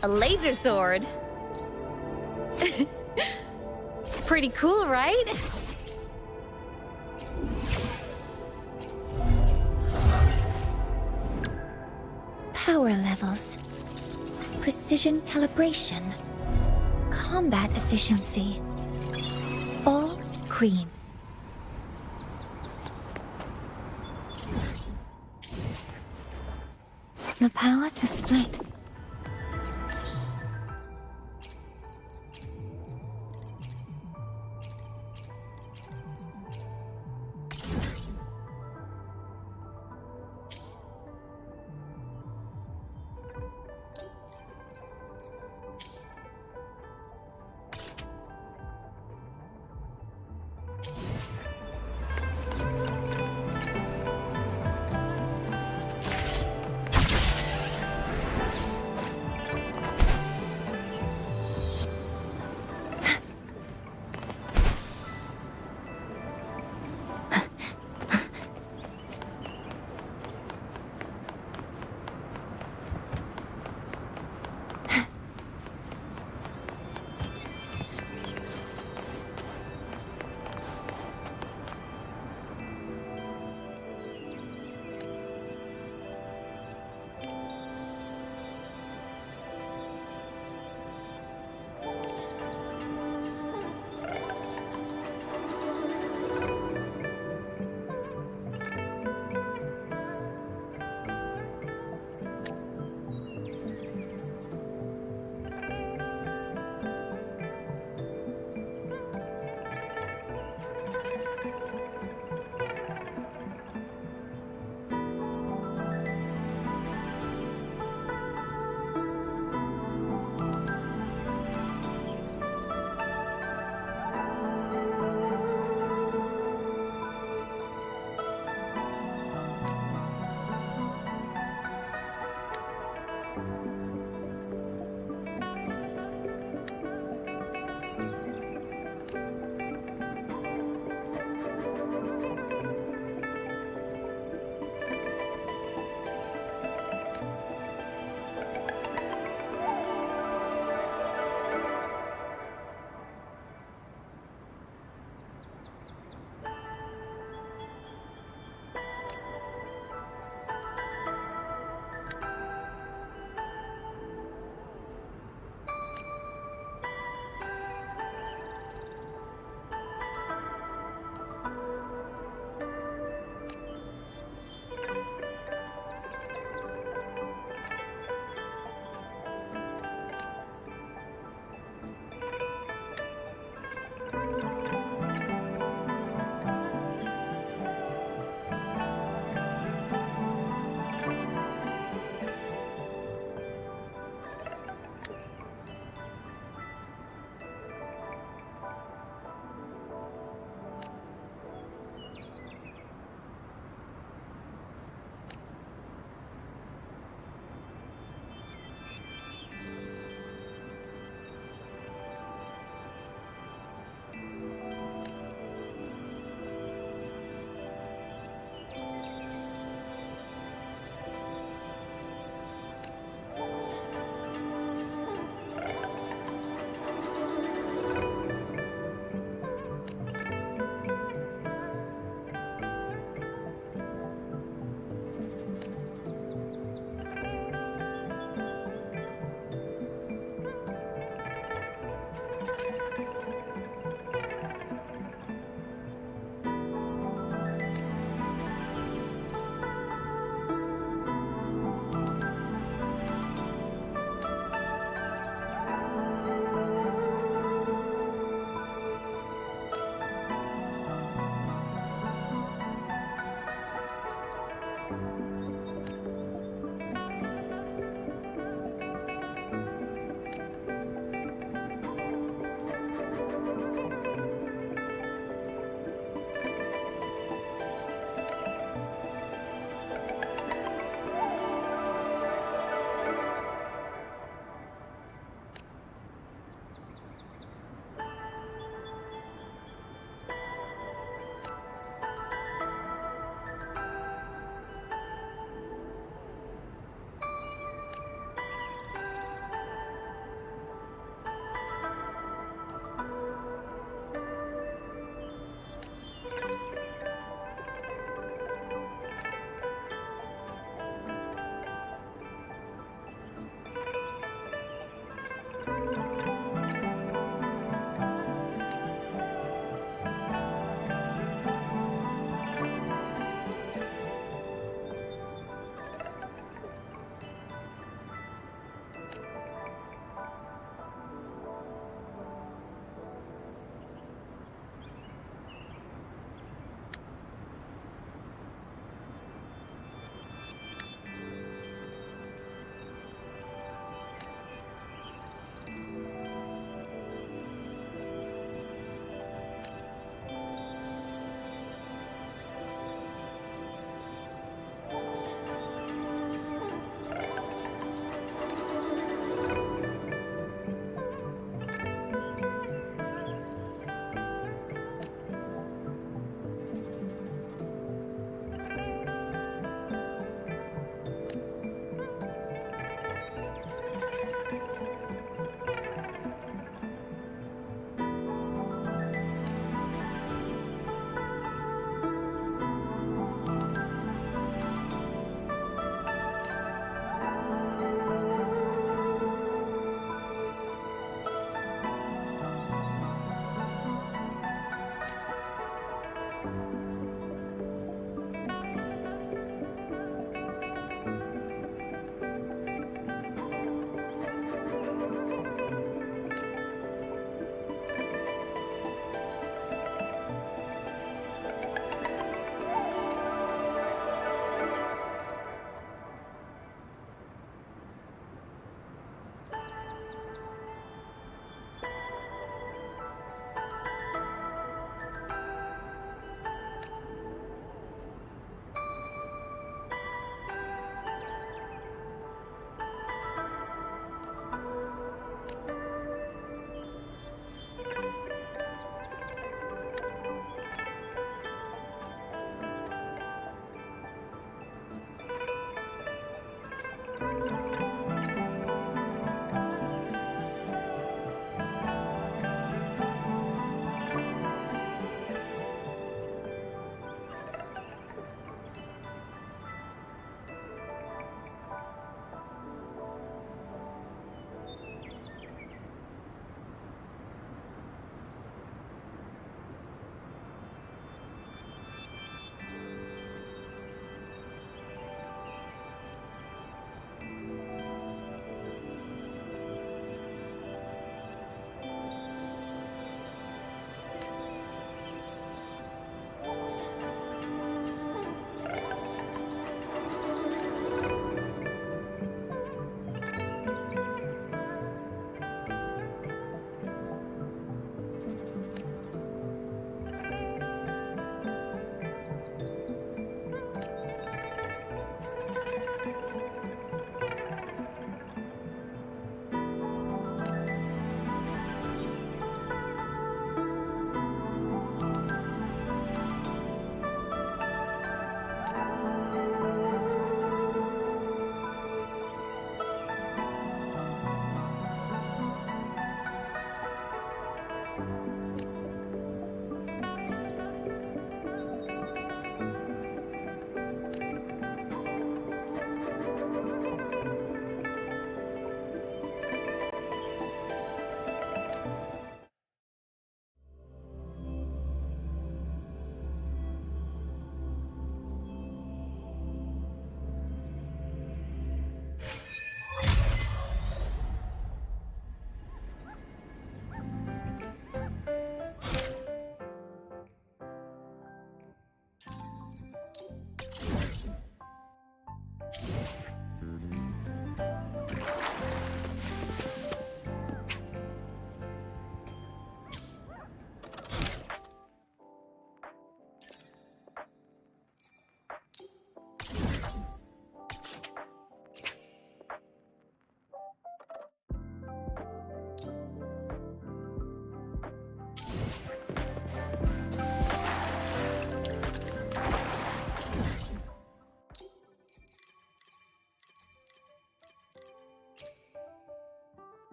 A laser sword? Pretty cool, right? Power levels. Precision calibration. Combat efficiency. All green. The power to split.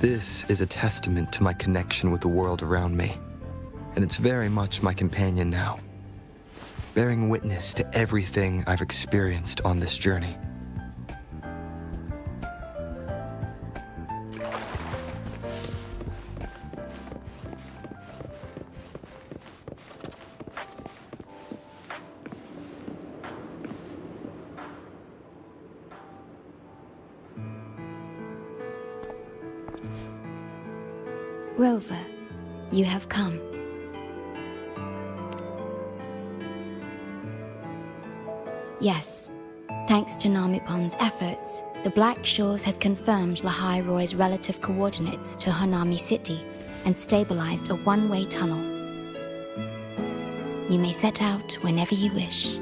This is a testament to my connection with the world around me, and it's very much my companion now, bearing witness to everything I've experienced on this journey. Rover, you have come. Yes, thanks to Namipon's efforts, the Black Shores has confirmed Lahai Roy's relative coordinates to Hanami City and stabilized a one-way tunnel. You may set out whenever you wish.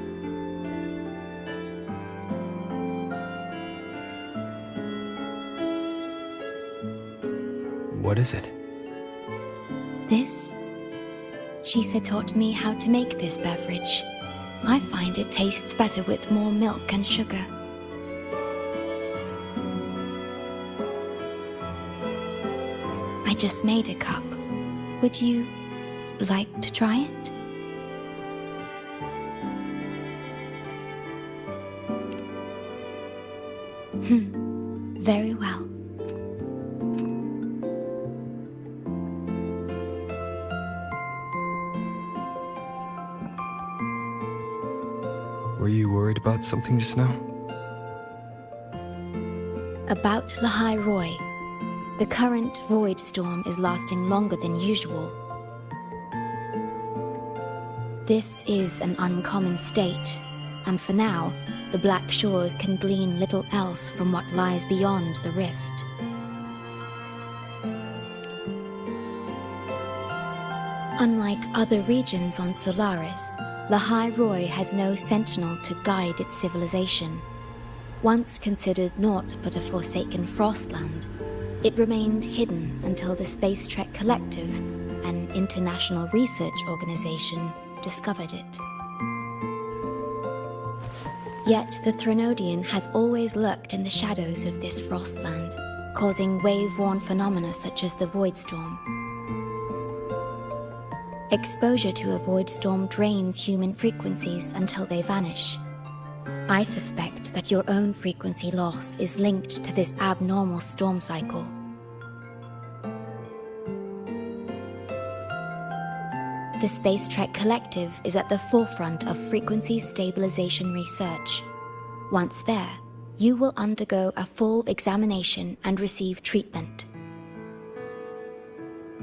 What is it? This? Shisa taught me how to make this beverage. I find it tastes better with more milk and sugar. I just made a cup. Would you like to try it? Very well. Were you worried about something just now? About Lahai Roy. The current void storm is lasting longer than usual. This is an uncommon state, and for now, the Black Shores can glean little else from what lies beyond the rift. Unlike other regions on Solaris, Lahai Roy has no sentinel to guide its civilization. Once considered naught but a forsaken frostland, it remained hidden until the Space Trek Collective, an international research organization, discovered it. Yet the Threnodian has always lurked in the shadows of this frostland, causing wave-worn phenomena such as the void storm. Exposure to a void storm drains human frequencies until they vanish. I suspect that your own frequency loss is linked to this abnormal storm cycle. The Space Trek Collective is at the forefront of frequency stabilization research. Once there, you will undergo a full examination and receive treatment.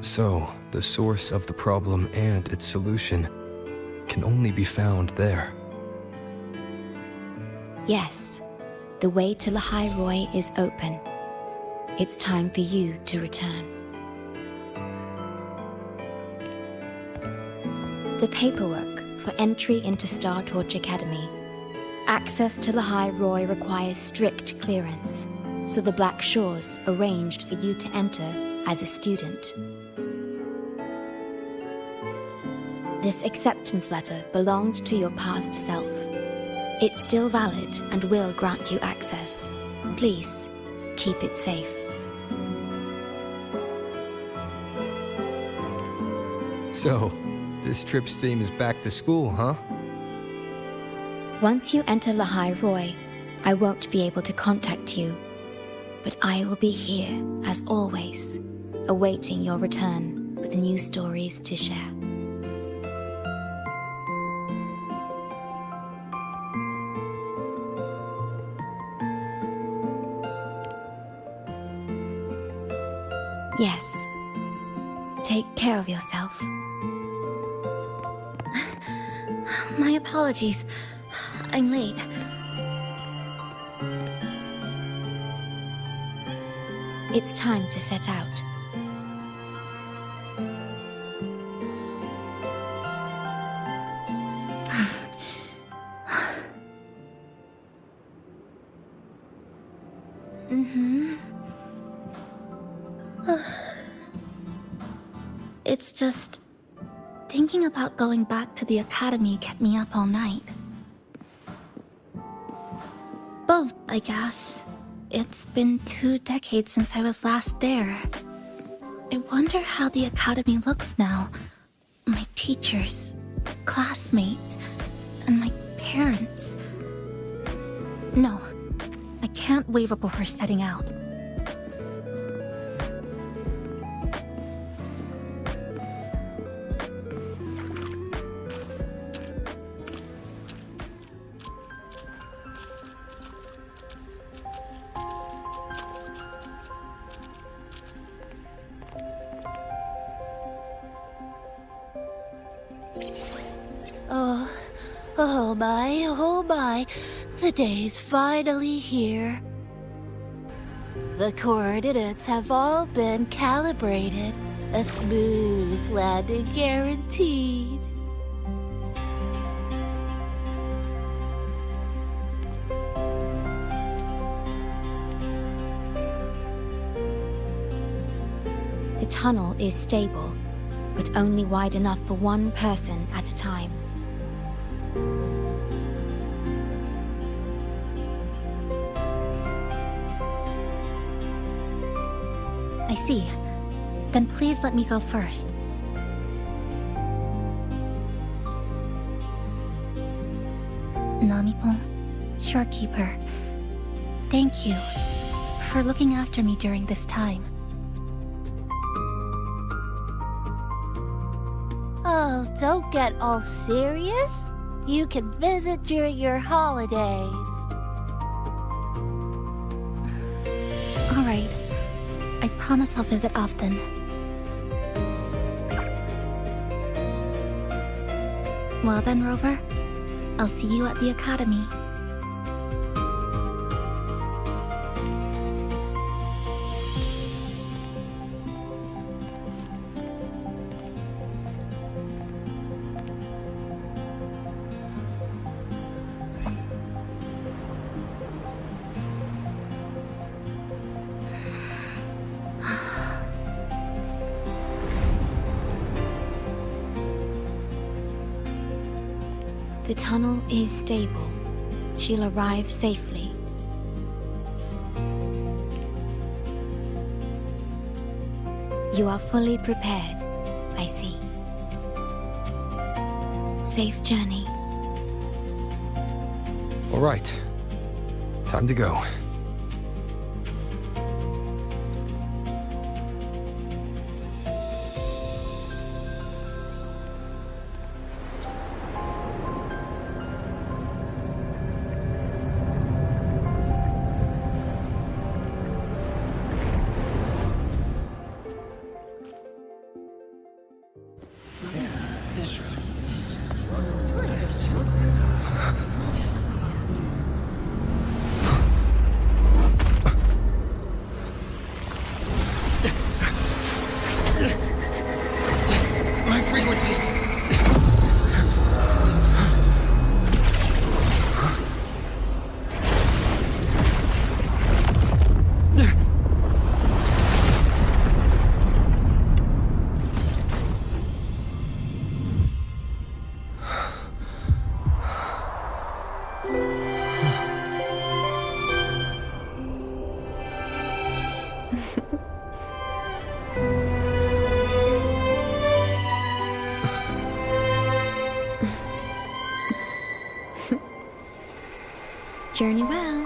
So, the source of the problem and its solution can only be found there. Yes, the way to Lahai Roy is open. It's time for you to return. The paperwork for entry into Star Torch Academy. Access to Lahai Roy requires strict clearance, so the Black Shores arranged for you to enter as a student. This acceptance letter belonged to your past self. It's still valid and will grant you access. Please, keep it safe. So, this trip's theme is back to school, huh? Once you enter Lahai Roy, I won't be able to contact you, but I will be here, as always, awaiting your return with new stories to share. Yes. Take care of yourself. My apologies. I'm late. It's time to set out. It's just... thinking about going back to the academy kept me up all night. Both, I guess. It's been 2 decades since I was last there. I wonder how the academy looks now. My teachers, classmates, and my parents. No, I can't waver before setting out. Oh my, the day's finally here. The coordinates have all been calibrated. A smooth landing guaranteed. The tunnel is stable, but only wide enough for one person at a time. I see. Then please let me go first. Namipon, Shorekeeper, thank you for looking after me during this time. Oh, don't get all serious. You can visit during your holidays. All right. I promise I'll visit often. Well then, Rover, I'll see you at the academy. The tunnel is stable. She'll arrive safely. You are fully prepared, I see. Safe journey. All right. Time to go. My frequency! Journey well.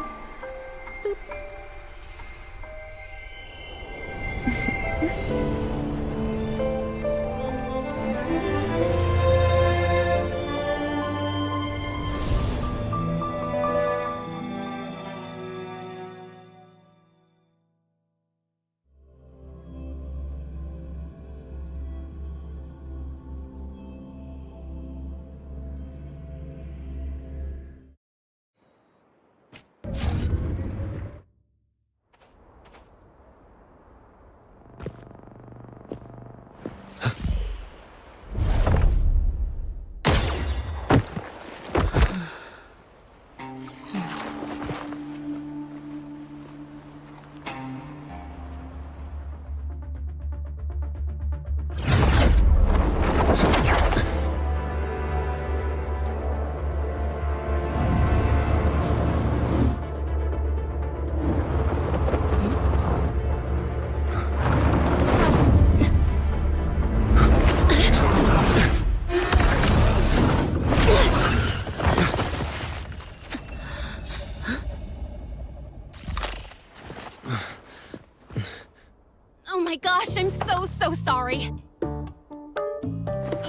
my gosh, I'm so sorry.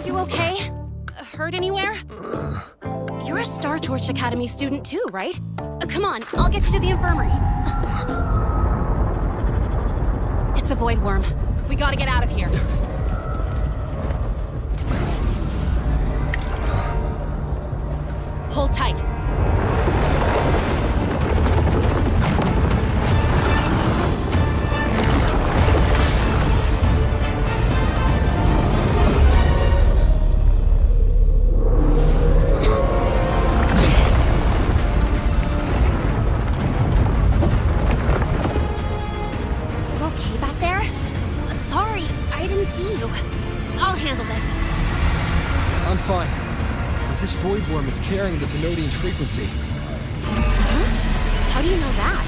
You okay? Hurt anywhere? You're a Star Torch Academy student too, right? Come on, I'll get you to the infirmary. It's a void worm. We gotta get out of here. Hold tight. Void worm is carrying the Tenodian's frequency. Huh? How do you know that?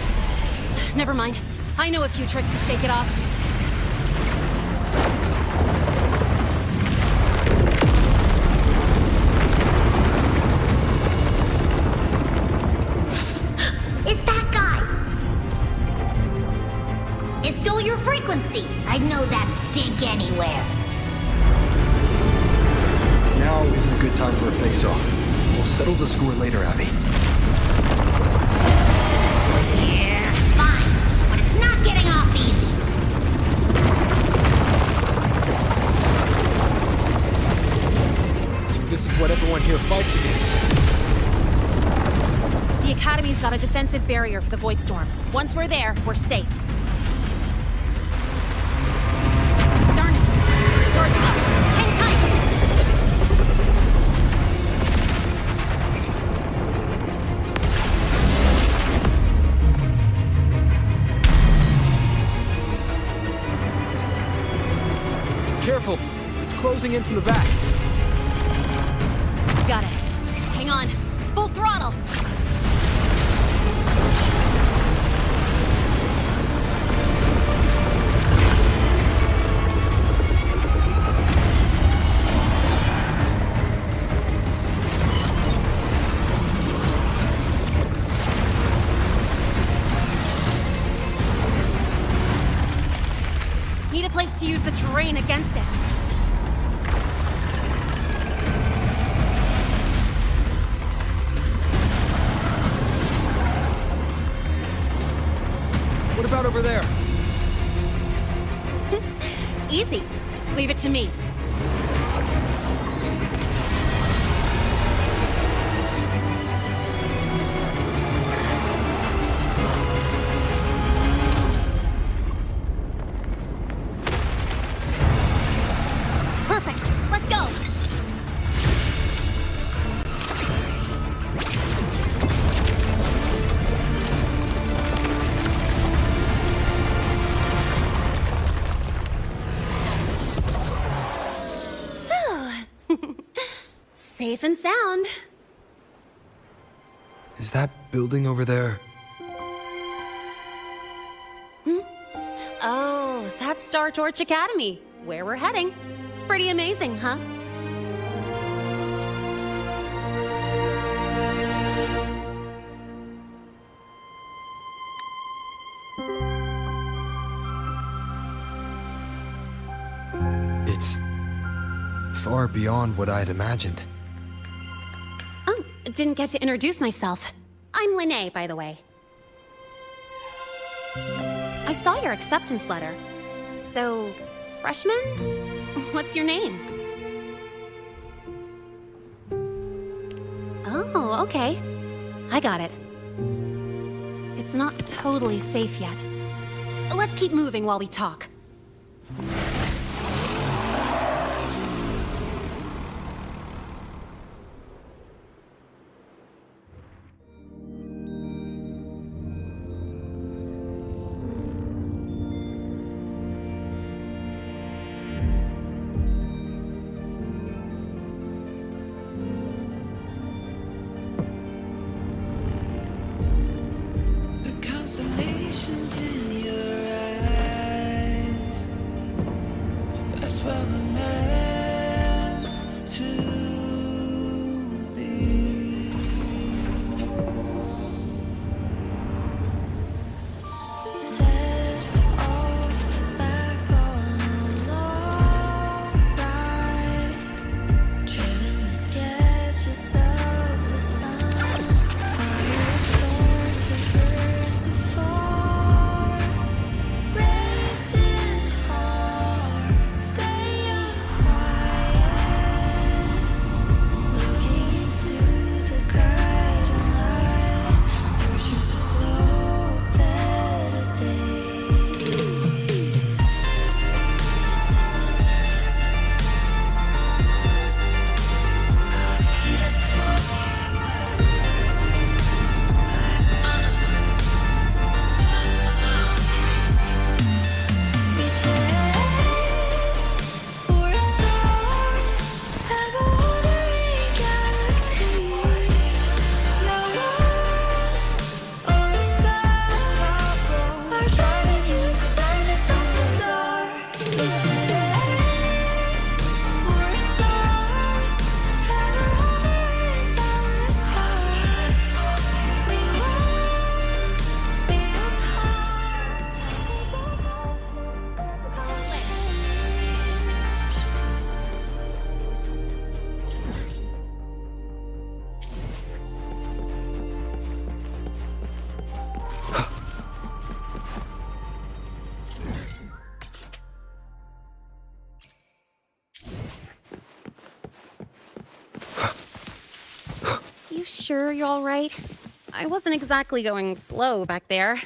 Never mind. I know a few tricks to shake it off. It's that guy! It's still your frequency. I know that stink anywhere. Now isn't a good time for a face-off. We'll settle the score later, Abby. Yeah, fine. But it's not getting off easy. So this is what everyone here fights against. The Academy's got a defensive barrier for the Void Storm. Once we're there, we're safe. Darn it! It's charging up. Hang tight! Careful! It's closing in from the back. Got it. Hang on. Full throttle! Need a place to use the terrain against it. What about over there? Easy. Leave it to me. Perfect. Let's go. Safe and sound. Is that building over there? Oh, that's Star Torch Academy, where we're heading. Pretty amazing, huh? It's far beyond what I had imagined. Oh, didn't get to introduce myself. I'm Linnea, by the way. I saw your acceptance letter. So, freshman? What's your name? Oh, okay. I got it. It's not totally safe yet. Let's keep moving while we talk. Constellations in your eyes. sure you're all right? I wasn't exactly going slow back there.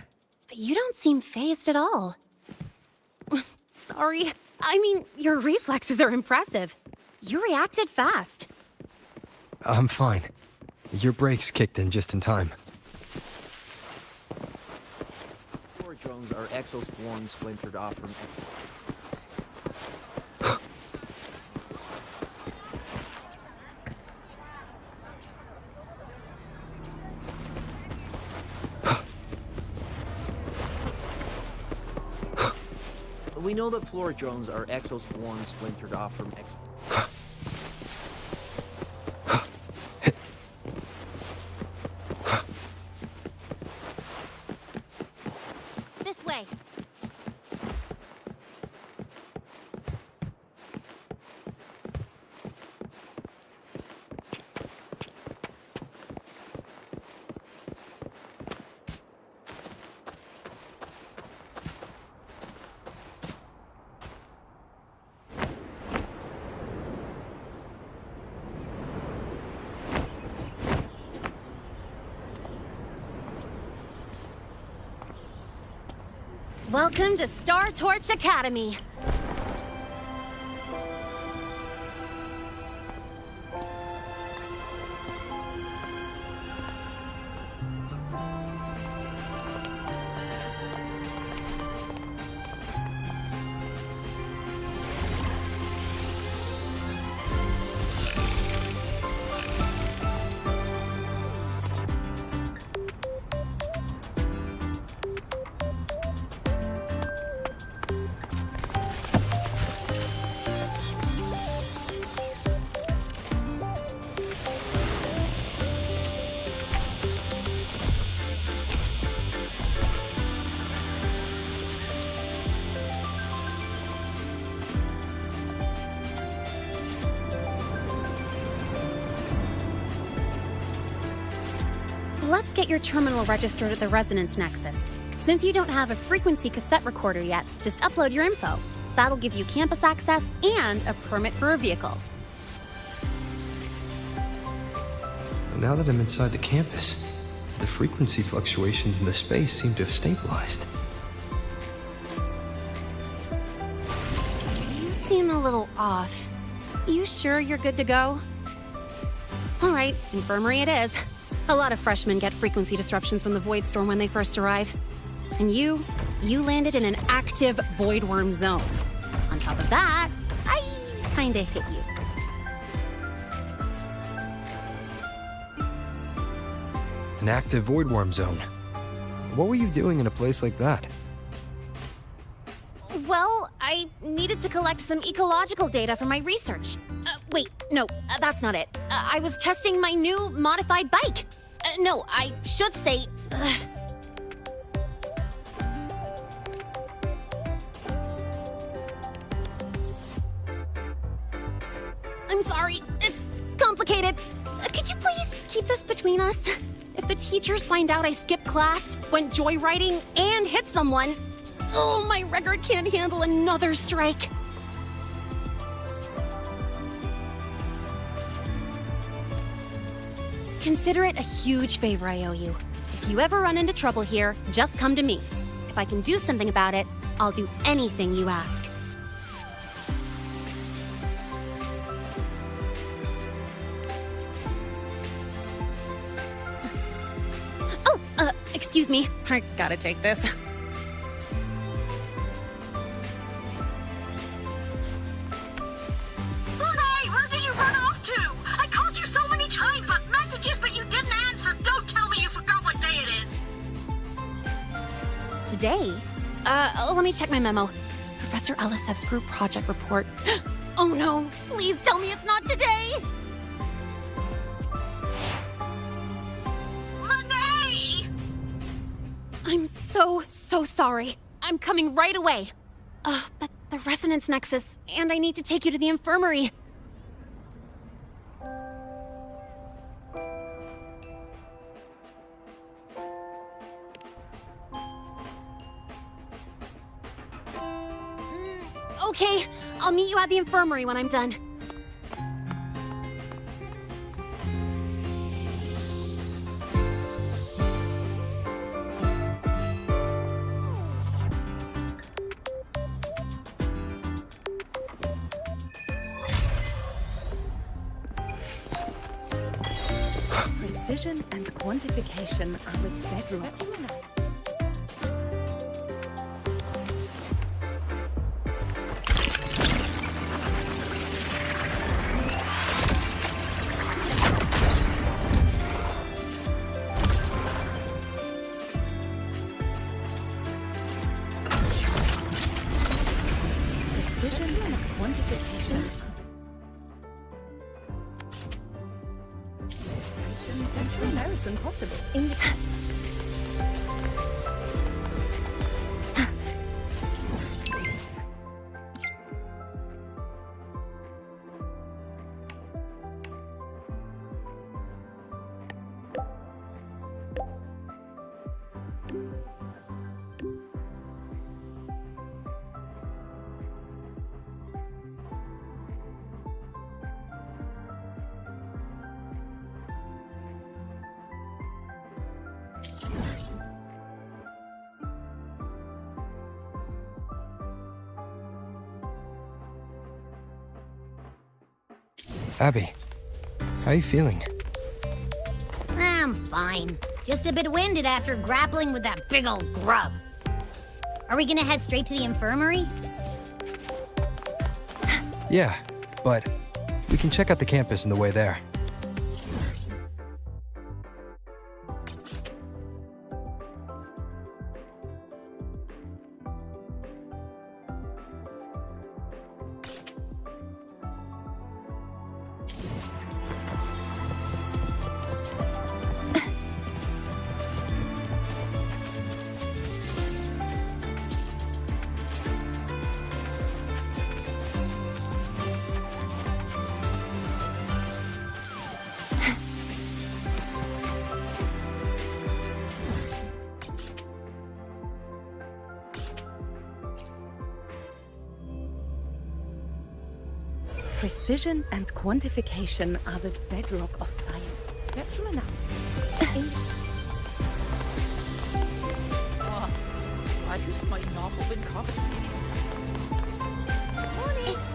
But you don't seem fazed at all. Sorry. I mean, your reflexes are impressive. You reacted fast. I'm fine. Your brakes kicked in just in time. Four drones are exospline splintered off from We know that floor drones are exoswarm splintered off from This way. Welcome to Star Torch Academy. Let's get your terminal registered at the Resonance Nexus. Since you don't have a frequency cassette recorder yet, just upload your info. That'll give you campus access and a permit for a vehicle. Now that I'm inside the campus, the frequency fluctuations in the space seem to have stabilized. You seem a little off. You sure you're good to go? All right, infirmary it is. A lot of freshmen get frequency disruptions from the Void Storm when they first arrive. And you landed in an active void worm zone. On top of that, I kinda hit you. An active void worm zone. What were you doing in a place like that? Well, I needed to collect some ecological data for my research. Wait, no, that's not it. I was testing my new modified bike. No, I should say... I'm sorry, it's complicated. Could you please keep this between us? If the teachers find out I skipped class, went joyriding, and hit someone, oh, my record can't handle another strike. Consider it a huge favor I owe you. If you ever run into trouble here, just come to me. If I can do something about it, I'll do anything you ask. Oh, excuse me. I gotta take this. Hey, where did you run off to? I called you so many times, left messages, but you didn't answer. Don't tell me you forgot what day it is. Today? Let me check my memo. Professor Elisev's group project report. Oh no, please tell me it's not today! Lene! I'm so sorry. I'm coming right away. But the Resonance Nexus, and I need to take you to the infirmary. Okay, I'll meet you at the infirmary when I'm done. Precision and quantification are the bedrock of science. Precision and quantification. Central American possible. Abby, how are you feeling? I'm fine. Just a bit winded after grappling with that big old grub. Are we gonna head straight to the infirmary? Yeah, but we can check out the campus on the way there. Precision and quantification are the bedrock of science. Spectrum analysis. Ayos may nakawin ka kasi. It's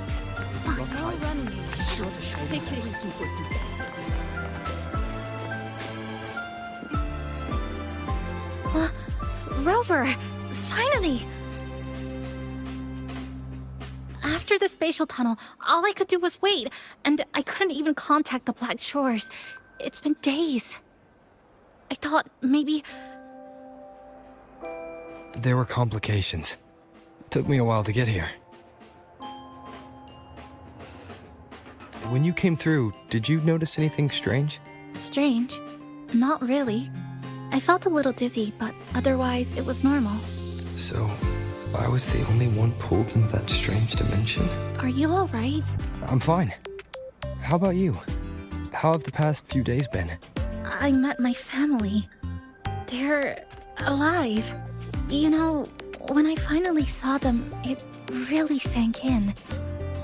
fine. No running. Be sure to show me that super duper. Rover! Finally! After the spatial tunnel, all I could do was wait, and I couldn't even contact the Black Shores. It's been days. I thought maybe... There were complications. It took me a while to get here. When you came through, did you notice anything strange? Strange? Not really. I felt a little dizzy, but otherwise it was normal. So, I was the only one pulled into that strange dimension? Are you alright? I'm fine. How about you? How have the past few days been? I met my family. They're alive. You know, when I finally saw them, it really sank in.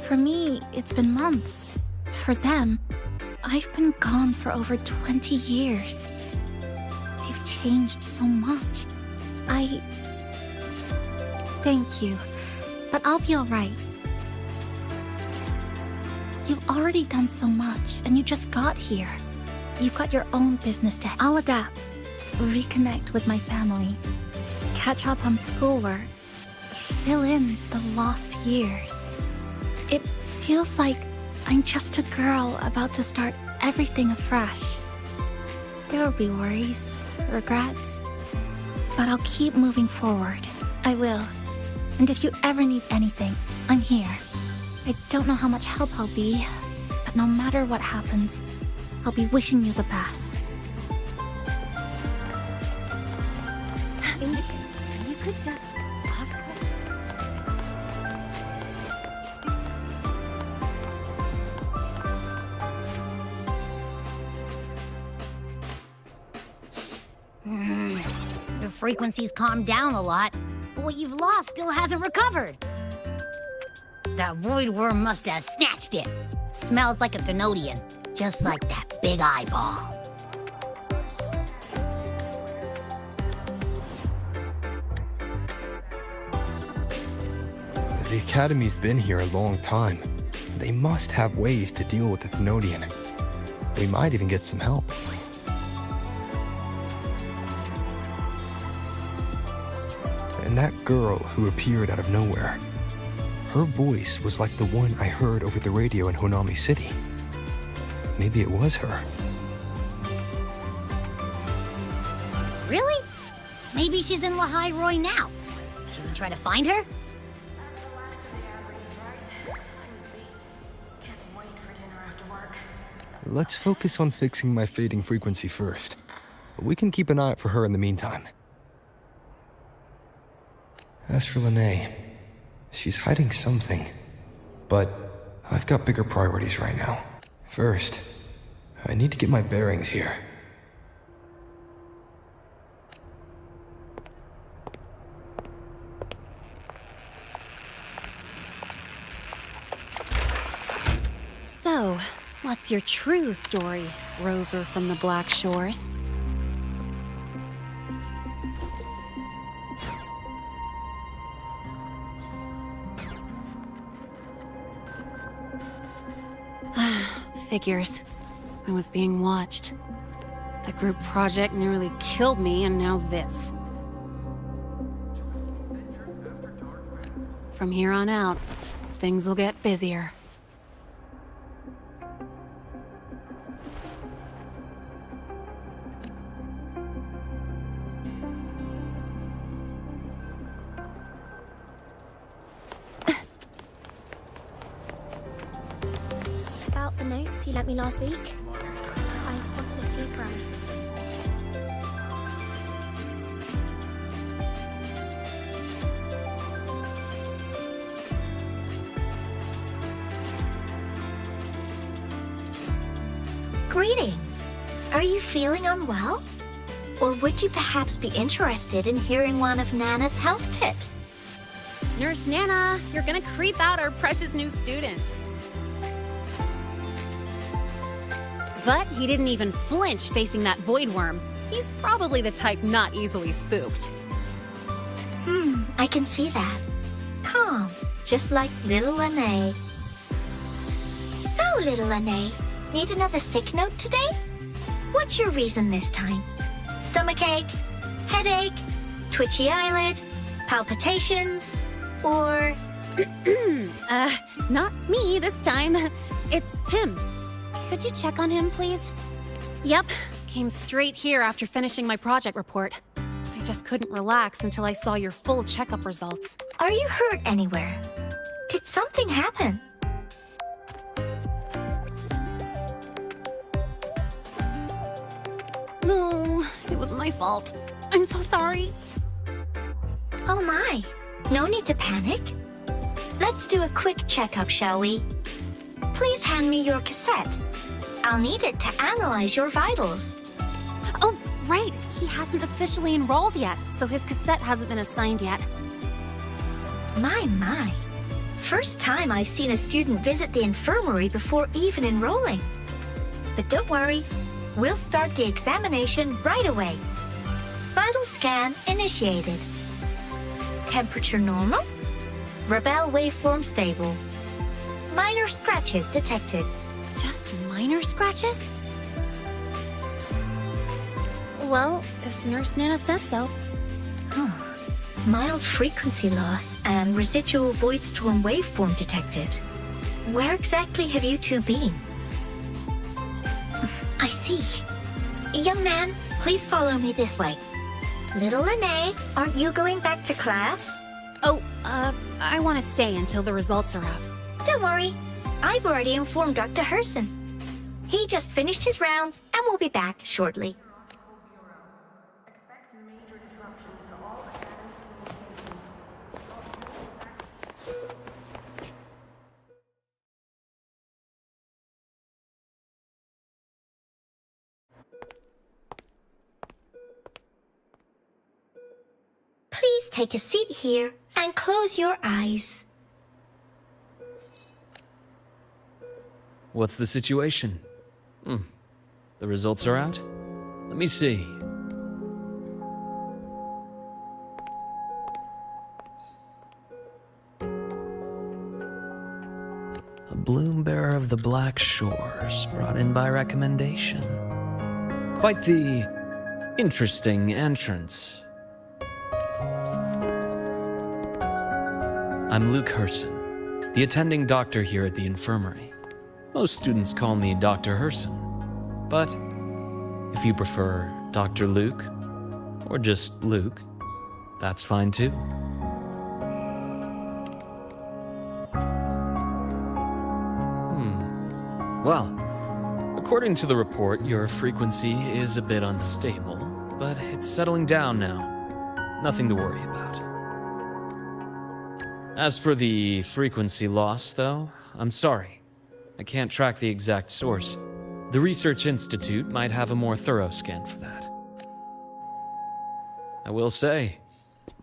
For me, it's been months. For them, I've been gone for over 20 years. They've changed so much. Thank you, but I'll be alright. You've already done so much, and you just got here. You've got your own business to... I'll adapt, reconnect with my family, catch up on schoolwork, fill in the lost years. It feels like I'm just a girl about to start everything afresh. There will be worries, regrets, but I'll keep moving forward. I will. And if you ever need anything, I'm here. I don't know how much help I'll be, but no matter what happens, I'll be wishing you the best. Indicates you could just ask her. The frequency's calmed down a lot, but what you've lost still hasn't recovered. That void worm must have snatched it. Smells like a Thenodian, just like that big eyeball. The Academy's been here a long time. They must have ways to deal with the Thenodian. We might even get some help. And that girl who appeared out of nowhere, her voice was like the one I heard over the radio in Honami City. Maybe it was her. Really? Maybe she's in Lahai Roy now. Should we try to find her? Let's focus on fixing my fading frequency first. We can keep an eye out for her in the meantime. As for Lene, she's hiding something. But I've got bigger priorities right now. First, I need to get my bearings here. So, what's your true story, rover from the Black Shores? Figures. I was being watched. The group project nearly killed me, and now this. From here on out, things will get busier. About the notes you lent me last week, I spotted a few parameters. Greetings. Are you feeling unwell? Or would you perhaps be interested in hearing one of Nana's health tips? Nurse Nana, you're gonna creep out our precious new student. But he didn't even flinch facing that void worm. He's probably the type not easily spooked. I can see that. Calm, just like little Lene. So, little Lene, need another sick note today? What's your reason this time? Stomachache? Headache? Twitchy eyelid? Palpitations? Or... Not me this time. It's him. Could you check on him, please? Yep, came straight here after finishing my project report. I just couldn't relax until I saw your full checkup results. Are you hurt anywhere? Did something happen? No, it was my fault. I'm so sorry. Oh my, no need to panic. Let's do a quick checkup, shall we? Please hand me your cassette. I'll need it to analyze your vitals. Oh, right. He hasn't officially enrolled yet, so his cassette hasn't been assigned yet. My. First time I've seen a student visit the infirmary before even enrolling. But don't worry, we'll start the examination right away. Vital scan initiated. Temperature normal. Rebel waveform stable. Minor scratches detected. Just minor scratches? Well, if Nurse Nana says so. Mild frequency loss and residual void storm waveform detected. Where exactly have you two been? I see. Young man, please follow me this way. Little Lene, aren't you going back to class? Oh, I want to stay until the results are out. Don't worry. I've already informed Dr. Herson. He just finished his rounds and will be back shortly. Please take a seat here and close your eyes. What's the situation? The results are out? Let me see. A bloom bearer of the Black Shores, brought in by recommendation. Quite the interesting entrance. I'm Luke Herson, the attending doctor here at the infirmary. Most students call me Dr. Herson, but if you prefer Dr. Luke, or just Luke, that's fine too. Well, according to the report, your frequency is a bit unstable, but it's settling down now. Nothing to worry about. As for the frequency loss, though, I'm sorry. I can't track the exact source. The Research Institute might have a more thorough scan for that. I will say,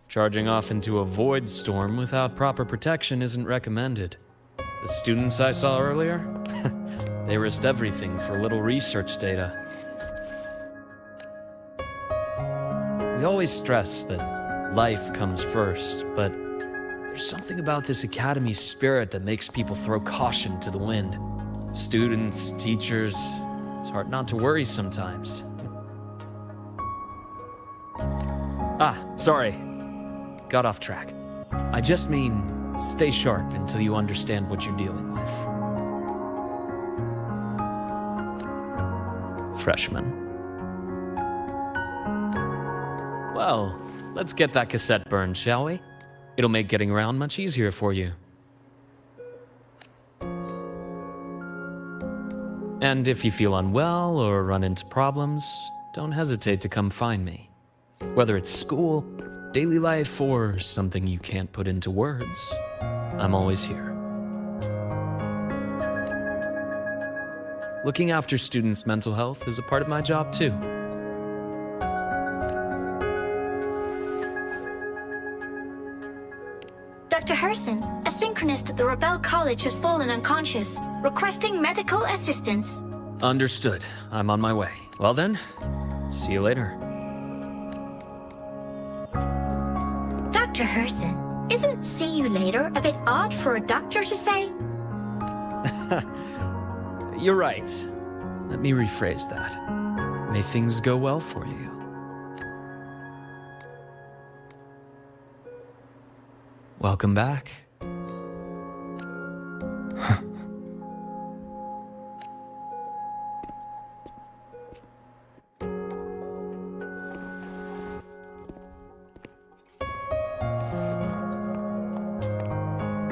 charging off into a void storm without proper protection isn't recommended. The students I saw earlier, they risked everything for a little research data. We always stress that life comes first, but there's something about this academy spirit that makes people throw caution to the wind. Students, teachers, it's hard not to worry sometimes. Sorry. Got off track. I just mean, stay sharp until you understand what you're dealing with. Freshman. Well, let's get that cassette burned, shall we? It'll make getting around much easier for you. And if you feel unwell or run into problems, don't hesitate to come find me. Whether it's school, daily life, or something you can't put into words, I'm always here. Looking after students' mental health is a part of my job too. Dr. Herson, a synchronist at the Rebel College has fallen unconscious, requesting medical assistance. Understood. I'm on my way. Well then, see you later. Dr. Herson, isn't see you later a bit odd for a doctor to say? You're right. Let me rephrase that. May things go well for you. Welcome back.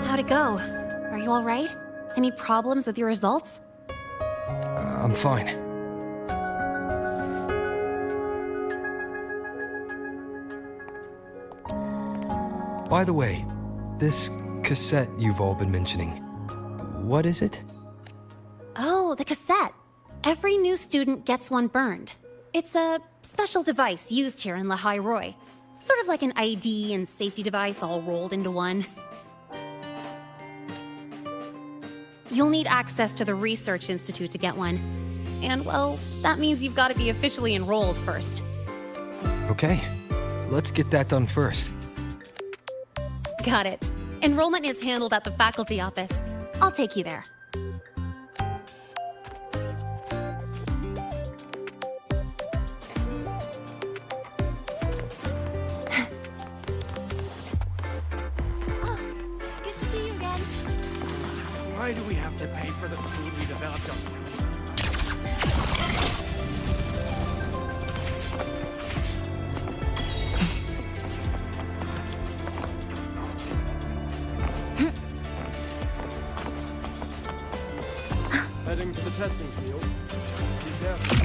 How'd it go? Are you all right? Any problems with your results? I'm fine. By the way, this cassette you've all been mentioning, what is it? Oh, the cassette. Every new student gets one burned. It's a special device used here in Lehigh Roy. Sort of like an ID and safety device all rolled into one. You'll need access to the Research Institute to get one. And, well, that means you've got to be officially enrolled first. Okay, let's get that done first. Got it. Enrollment is handled at the faculty office. I'll take you there. Good to see you again. Why do we have to pay for the food we developed ourselves? Heading to the testing field. Be careful.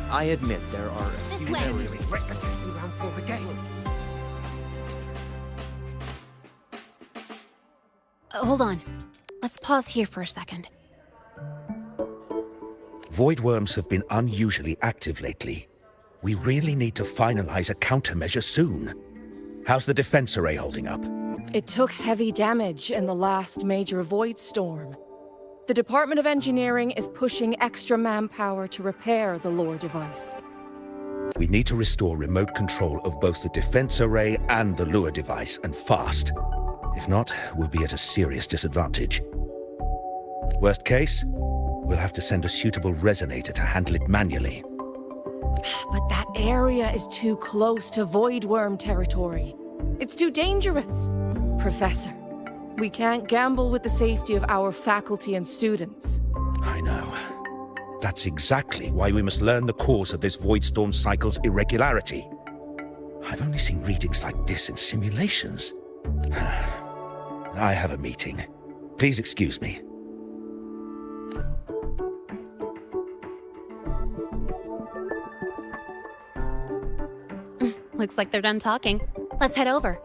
I admit there are a few areas. Wreck the testing ground for the game. Hold on. Let's pause here for a second. Void worms have been unusually active lately. We really need to finalize a countermeasure soon. How's the defense array holding up? It took heavy damage in the last major void storm. The Department of Engineering is pushing extra manpower to repair the lore device. We need to restore remote control of both the defense array and the lure device, and fast. If not, we'll be at a serious disadvantage. Worst case, we'll have to send a suitable resonator to handle it manually. But that area is too close to void worm territory. It's too dangerous. Professor, we can't gamble with the safety of our faculty and students. I know. That's exactly why we must learn the cause of this void storm cycle's irregularity. I've only seen readings like this in simulations. I have a meeting. Please excuse me. Looks like they're done talking. Let's head over.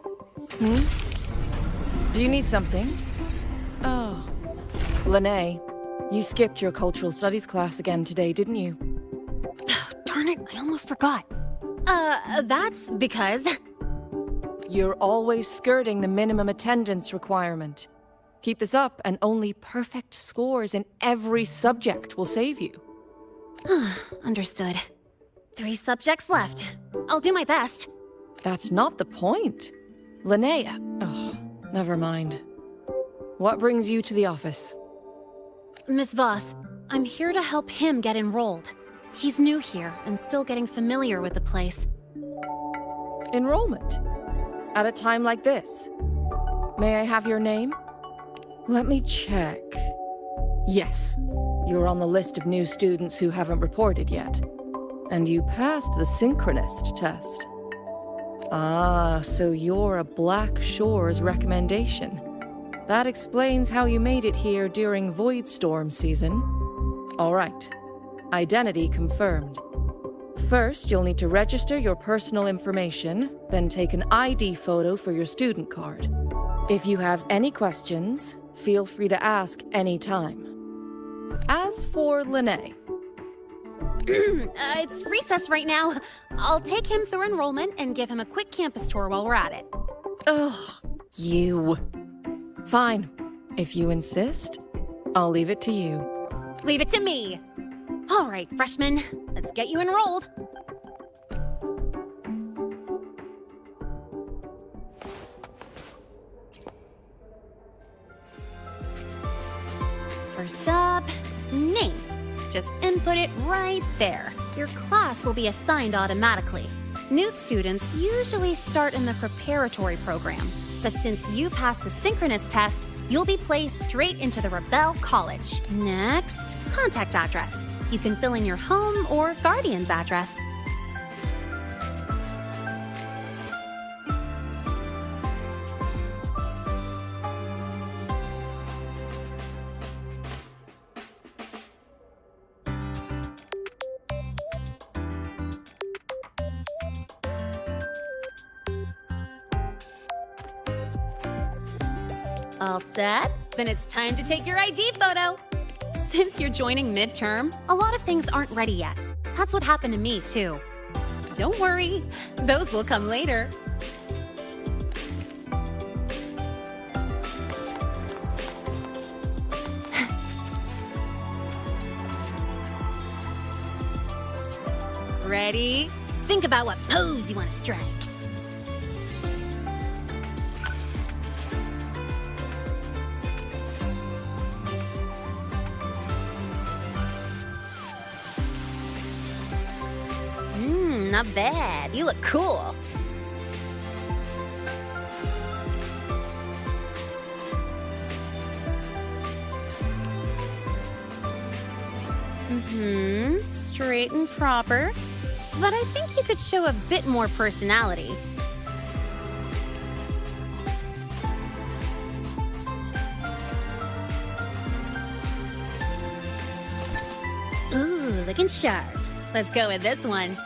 Do you need something? Oh. Lene, you skipped your cultural studies class again today, didn't you? Darn it, I almost forgot. That's because... You're always skirting the minimum attendance requirement. Keep this up, and only perfect scores in every subject will save you. Understood. 3 subjects left. I'll do my best. That's not the point. Linnea. Oh, never mind. What brings you to the office? Miss Voss, I'm here to help him get enrolled. He's new here and still getting familiar with the place. Enrollment? At a time like this? May I have your name? Let me check. Yes, you're on the list of new students who haven't reported yet. And you passed the synchronist test. Ah, so you're a Black Shores recommendation. That explains how you made it here during Void Storm season. All right. Identity confirmed. First, you'll need to register your personal information, then take an ID photo for your student card. If you have any questions, feel free to ask anytime. As for Lene... It's recess right now. I'll take him through enrollment and give him a quick campus tour while we're at it. Ugh, you. Fine. If you insist, I'll leave it to you. Leave it to me. All right, freshmen, let's get you enrolled. First up, name. Just input it right there. Your class will be assigned automatically. New students usually start in the preparatory program, but since you passed the synchronous test, you'll be placed straight into the Rebel College. Next, contact address. You can fill in your home or guardian's address. All set? Then it's time to take your ID photo. Since you're joining midterm, a lot of things aren't ready yet. That's what happened to me, too. Don't worry, those will come later. Ready? Think about what pose you want to strike. Not bad. You look cool. Straight and proper. But I think you could show a bit more personality. Ooh, looking sharp. Let's go with this one.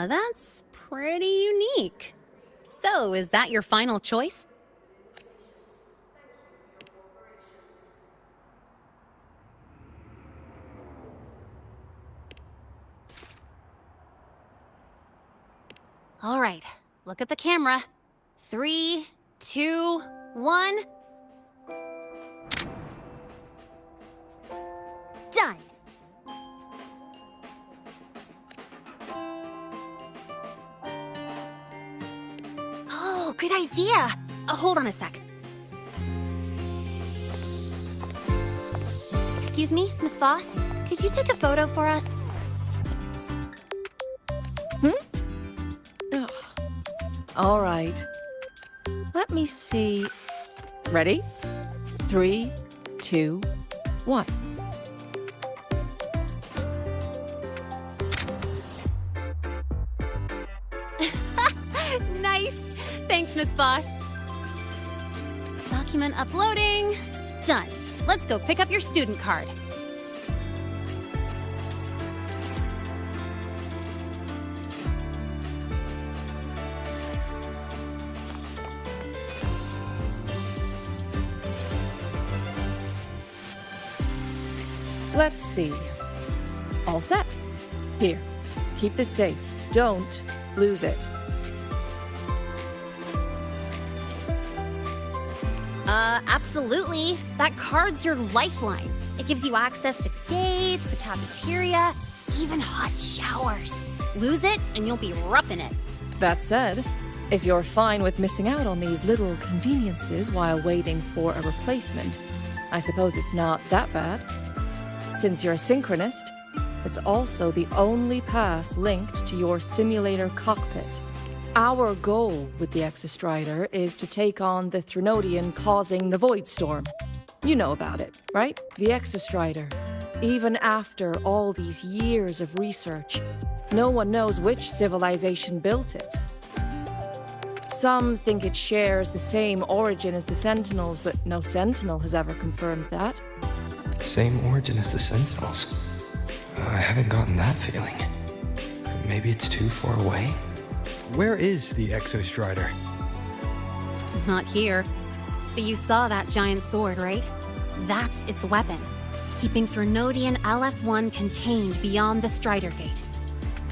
That's pretty unique. So, is that your final choice? All right, look at the camera. 3, 2, 1. Done. Oh, good idea. Hold on a sec. Excuse me, Miss Voss? Could you take a photo for us? Ugh. All right. Let me see. Ready? 3, 2, 1. Nice. Thanks, Miss Voss. Document uploading. Done. Let's go pick up your student card. Let's see. All set. Here, keep this safe. Don't lose it. Absolutely. That card's your lifeline. It gives you access to gates, the cafeteria, even hot showers. Lose it, and you'll be roughing it. That said, if you're fine with missing out on these little conveniences while waiting for a replacement, I suppose it's not that bad. Since you're a synchronist, it's also the only pass linked to your simulator cockpit. Our goal with the Exostrider is to take on the Threnodian causing the Void Storm. You know about it, right? The Exostrider. Even after all these years of research, no one knows which civilization built it. Some think it shares the same origin as the Sentinels, but no Sentinel has ever confirmed that. Same origin as the Sentinels. I haven't gotten that feeling. Maybe it's too far away? Where is the Exostrider? Not here. But you saw that giant sword, right? That's its weapon, keeping Threnodian LF1 contained beyond the Strider Gate.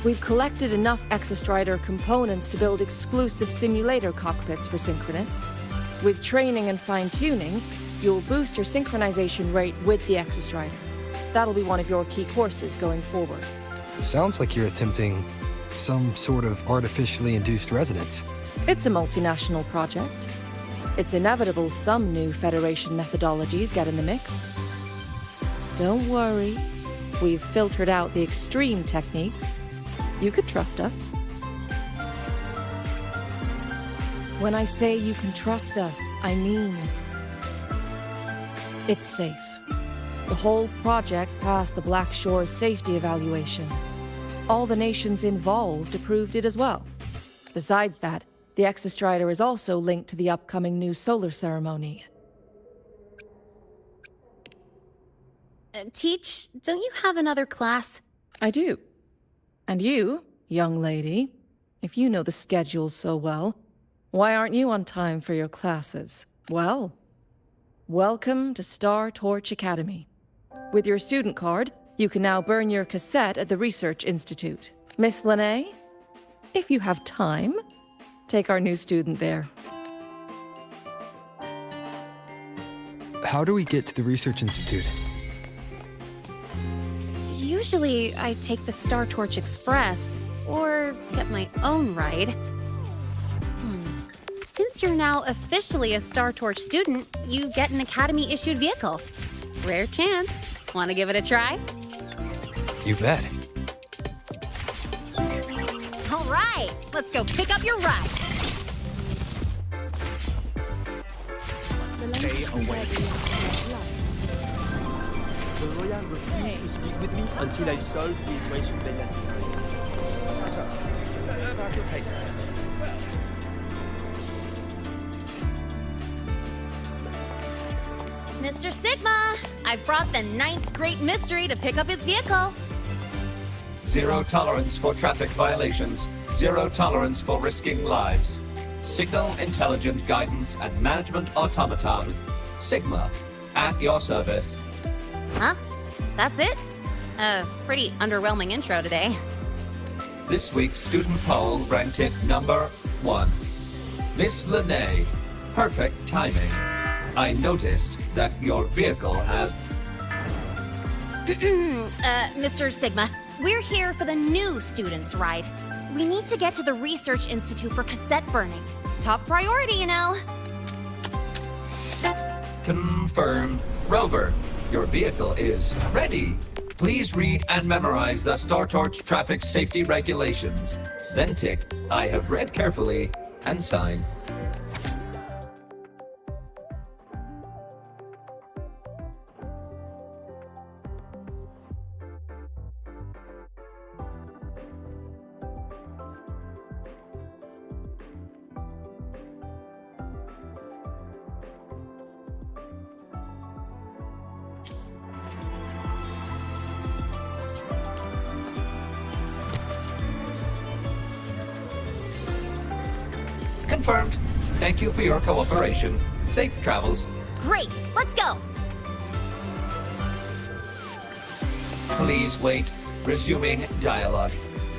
We've collected enough Exostrider components to build exclusive simulator cockpits for synchronists. With training and fine-tuning, you'll boost your synchronization rate with the Exostrider. That'll be one of your key courses going forward. Sounds like you're attempting some sort of artificially induced resonance. It's a multinational project. It's inevitable some new Federation methodologies get in the mix. Don't worry. We've filtered out the extreme techniques. You could trust us. When I say you can trust us, I mean it's safe. The whole project passed the Black Shore's safety evaluation. All the nations involved approved it as well. Besides that, the Exostrider is also linked to the upcoming new solar ceremony. Teach, don't you have another class? I do. And you, young lady, if you know the schedule so well, why aren't you on time for your classes? Well, welcome to Star Torch Academy. With your student card, you can now burn your cassette at the Research Institute. Miss Lene, if you have time, take our new student there. How do we get to the Research Institute? Usually, I take the Star Torch Express, or get my own ride. Since you're now officially a Star Torch student, you get an Academy-issued vehicle. Rare chance. Want to give it a try? You bet. All right, let's go pick up your ride. Stay away. The Royal refused to speak with me until I solved the equation they left behind. So, about your paper. Mr. Sigma, I brought the 9th Great Mystery to pick up his vehicle. Zero tolerance for traffic violations. Zero tolerance for risking lives. Signal intelligent guidance and management automaton. Sigma, at your service. Huh? That's it? Pretty underwhelming intro today. This week's student poll ranked it number 1. Miss Lene, perfect timing. I noticed that your vehicle has... Mr. Sigma, we're here for the new students' ride. We need to get to the Research Institute for cassette burning. Top priority, you know. Confirmed. Rover, your vehicle is ready. Please read and memorize the Star Torch traffic safety regulations. Then tick, I have read carefully, and sign. Confirmed. Thank you for your cooperation. Safe travels. Great, let's go. Please wait. Resuming dialogue.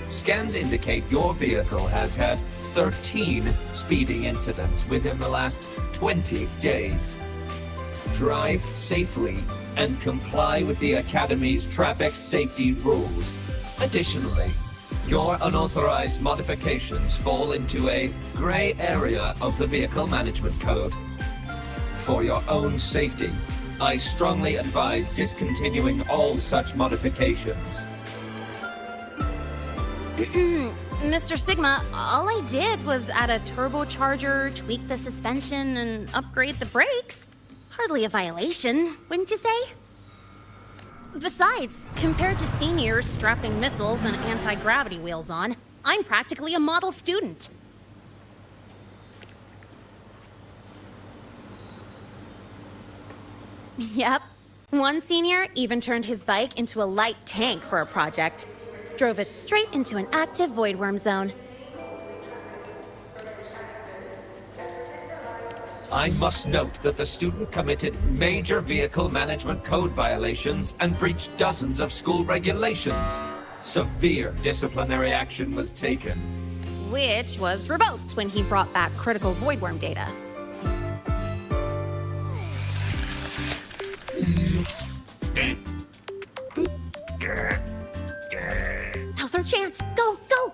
Scans indicate your vehicle has had 13 speeding incidents within the last 20 days. Drive safely and comply with the Academy's traffic safety rules. Additionally, your unauthorized modifications fall into a gray area of the Vehicle Management Code. For your own safety, I strongly advise discontinuing all such modifications. Mr. Sigma, all I did was add a turbocharger, tweak the suspension, and upgrade the brakes. Hardly a violation, wouldn't you say? Besides, compared to seniors strapping missiles and anti-gravity wheels on, I'm practically a model student. Yep. One senior even turned his bike into a light tank for a project. Drove it straight into an active voidworm zone. I must note that the student committed major Vehicle Management Code violations and breached dozens of school regulations. Severe disciplinary action was taken. Which was revoked when he brought back critical voidworm data. Now's our chance. Go, go!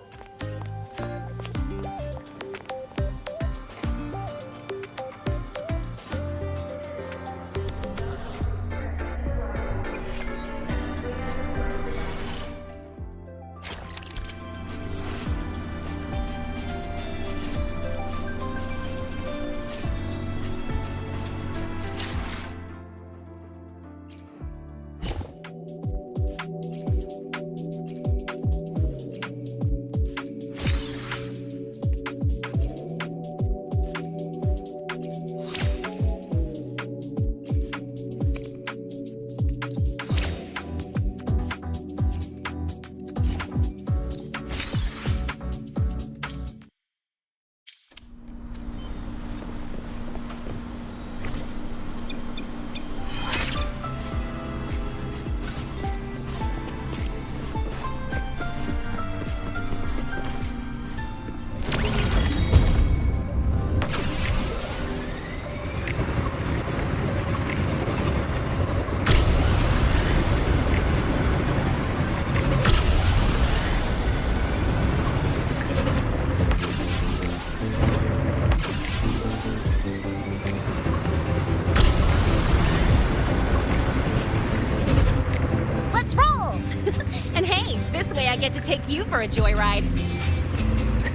I get to take you for a joyride.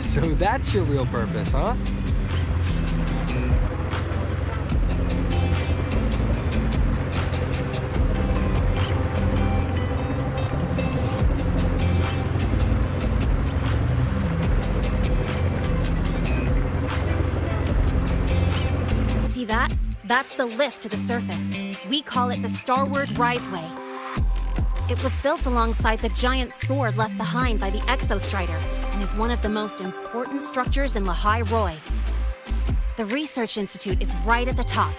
So that's your real purpose, huh? See that? That's the lift to the surface. We call it the Starward Riseway. It was built alongside the giant sword left behind by the Exostrider and is one of the most important structures in Lehigh Roy. The Research Institute is right at the top.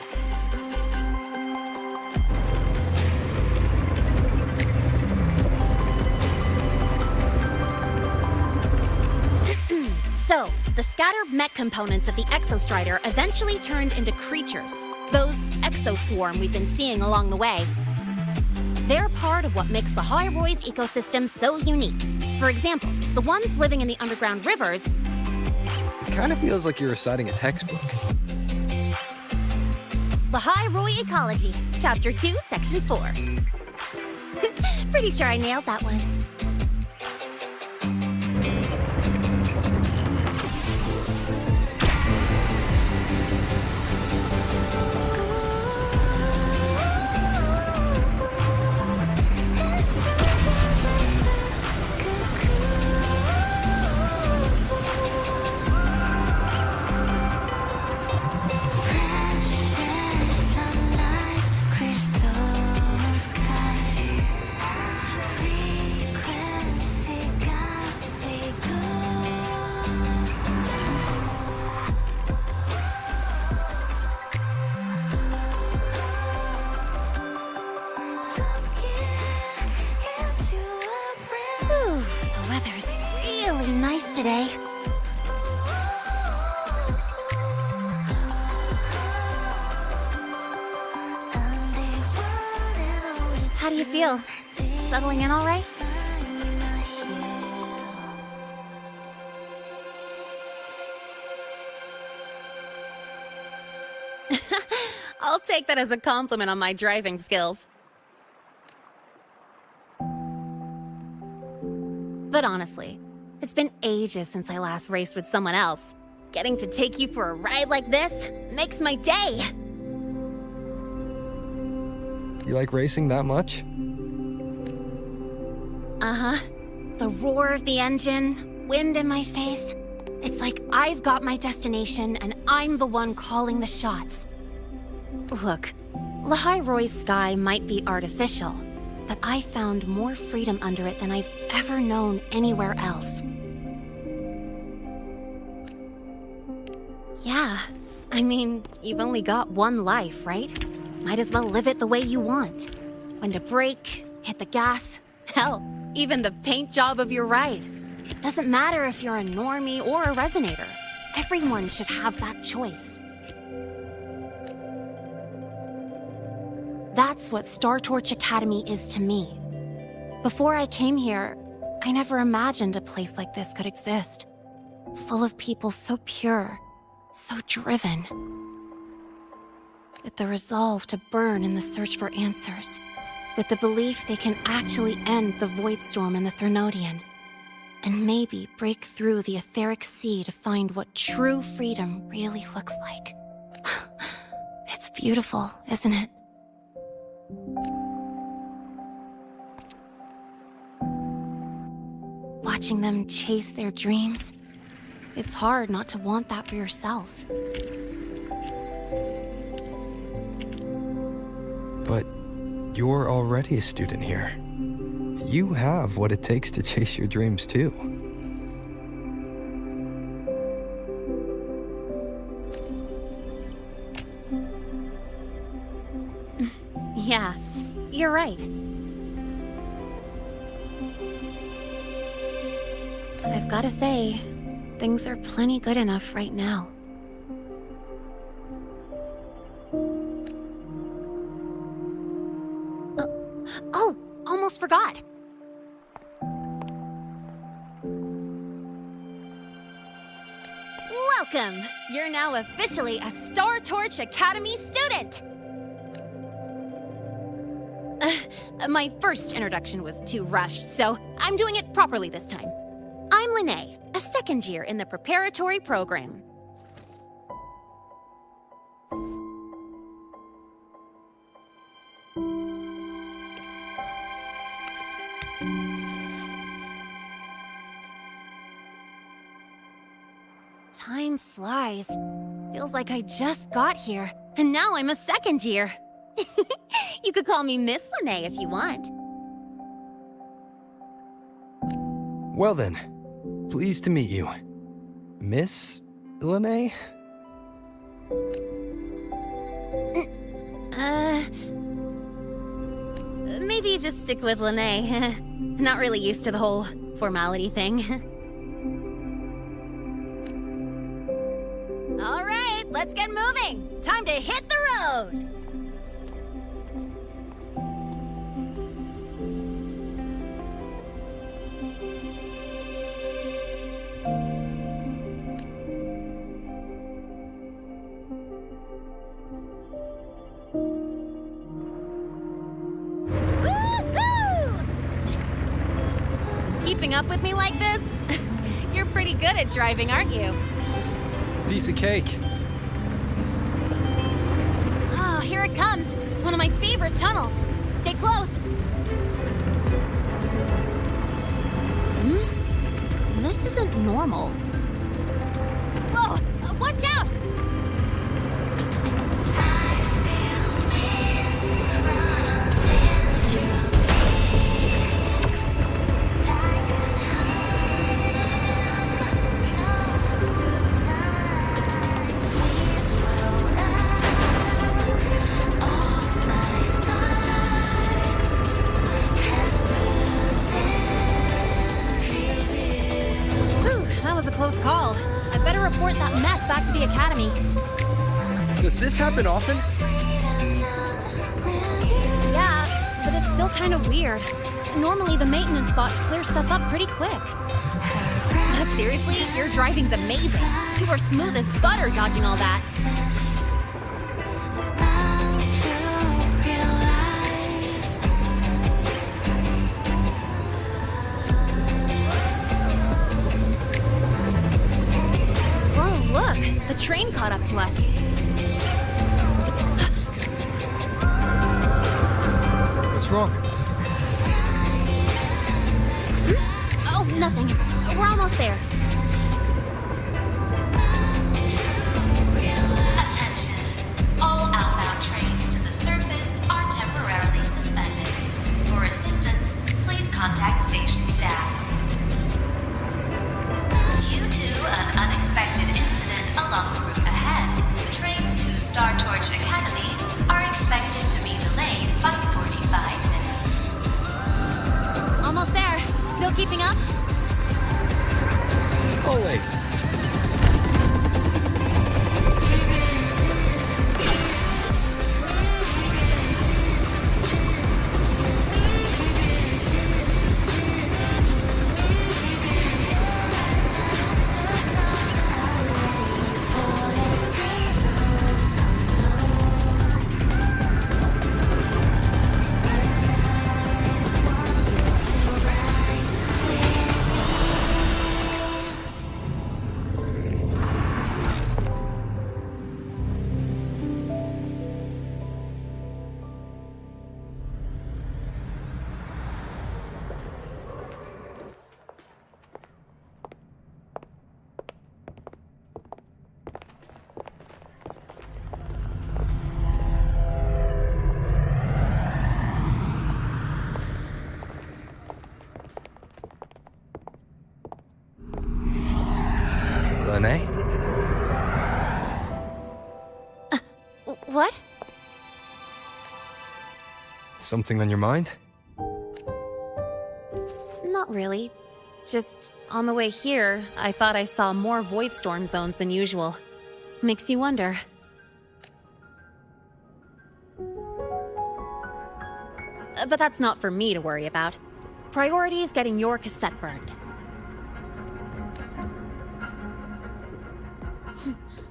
the scattered mech components of the Exostrider eventually turned into creatures, those exoswarm we've been seeing along the way. They're part of what makes the High-Roy's ecosystem so unique. For example, the ones living in the underground rivers. It kind of feels like you're reciting a textbook. The High-Roy Ecology, Chapter 2, Section 4. Pretty sure I nailed that one. Today. How do you feel? Settling in all right? I'll take that as a compliment on my driving skills. But honestly, it's been ages since I last raced with someone else. Getting to take you for a ride like this makes my day. You like racing that much? Uh-huh. The roar of the engine, wind in my face. It's like I've got my destination and I'm the one calling the shots. Look, High-Roy's sky might be artificial, but I found more freedom under it than I've ever known anywhere else. Yeah, I mean, you've only got one life, right? Might as well live it the way you want. When to brake, hit the gas, hell, even the paint job of your ride. Doesn't matter if you're a normie or a resonator. Everyone should have that choice. That's what Star Torch Academy is to me. Before I came here, I never imagined a place like this could exist. Full of people so pure, so driven. With the resolve to burn in the search for answers. With the belief they can actually end the Void Storm and the Threnodian. And maybe break through the etheric sea to find what true freedom really looks like. It's beautiful, isn't it? Watching them chase their dreams, it's hard not to want that for yourself. But you're already a student here. You have what it takes to chase your dreams too. Yeah, you're right. But I've gotta say, things are plenty good enough right now. Oh, almost forgot. Welcome! You're now officially a Star Torch Academy student! My first introduction was too rushed, so I'm doing it properly this time. I'm Lene, a second year in the preparatory program. Time flies. Feels like I just got here, and now I'm a second year. You could call me Miss Lene if you want. Well then, pleased to meet you. Miss Lene? Maybe just stick with Lene. Not really used to the whole formality thing. moving! Time to hit the road! Keeping up with me like this? You're pretty good at driving, aren't you? Piece of cake. Oh, here it comes. One of my favorite tunnels. Stay close. This isn't normal. Whoa! Watch out! Close call. I better report that mess back to the academy. Does this happen often? Yeah, but it's still kind of weird. Normally the maintenance bots clear stuff up pretty quick. But seriously, your driving's amazing. You were smooth as butter dodging all that. The train caught up to us. What's wrong? Oh, nothing. We're almost there. Attention. All outbound trains to the surface are temporarily suspended. For assistance, please contact station staff. Due to an unexpected incident along the route ahead, trains to Star Torch Academy are expected to be delayed by 45 minutes. Almost there. Still keeping up? Always. Lene? What? Something on your mind? Not really. Just on the way here, I thought I saw more void storm zones than usual. Makes you wonder. But that's not for me to worry about. Priority is getting your cassette burned.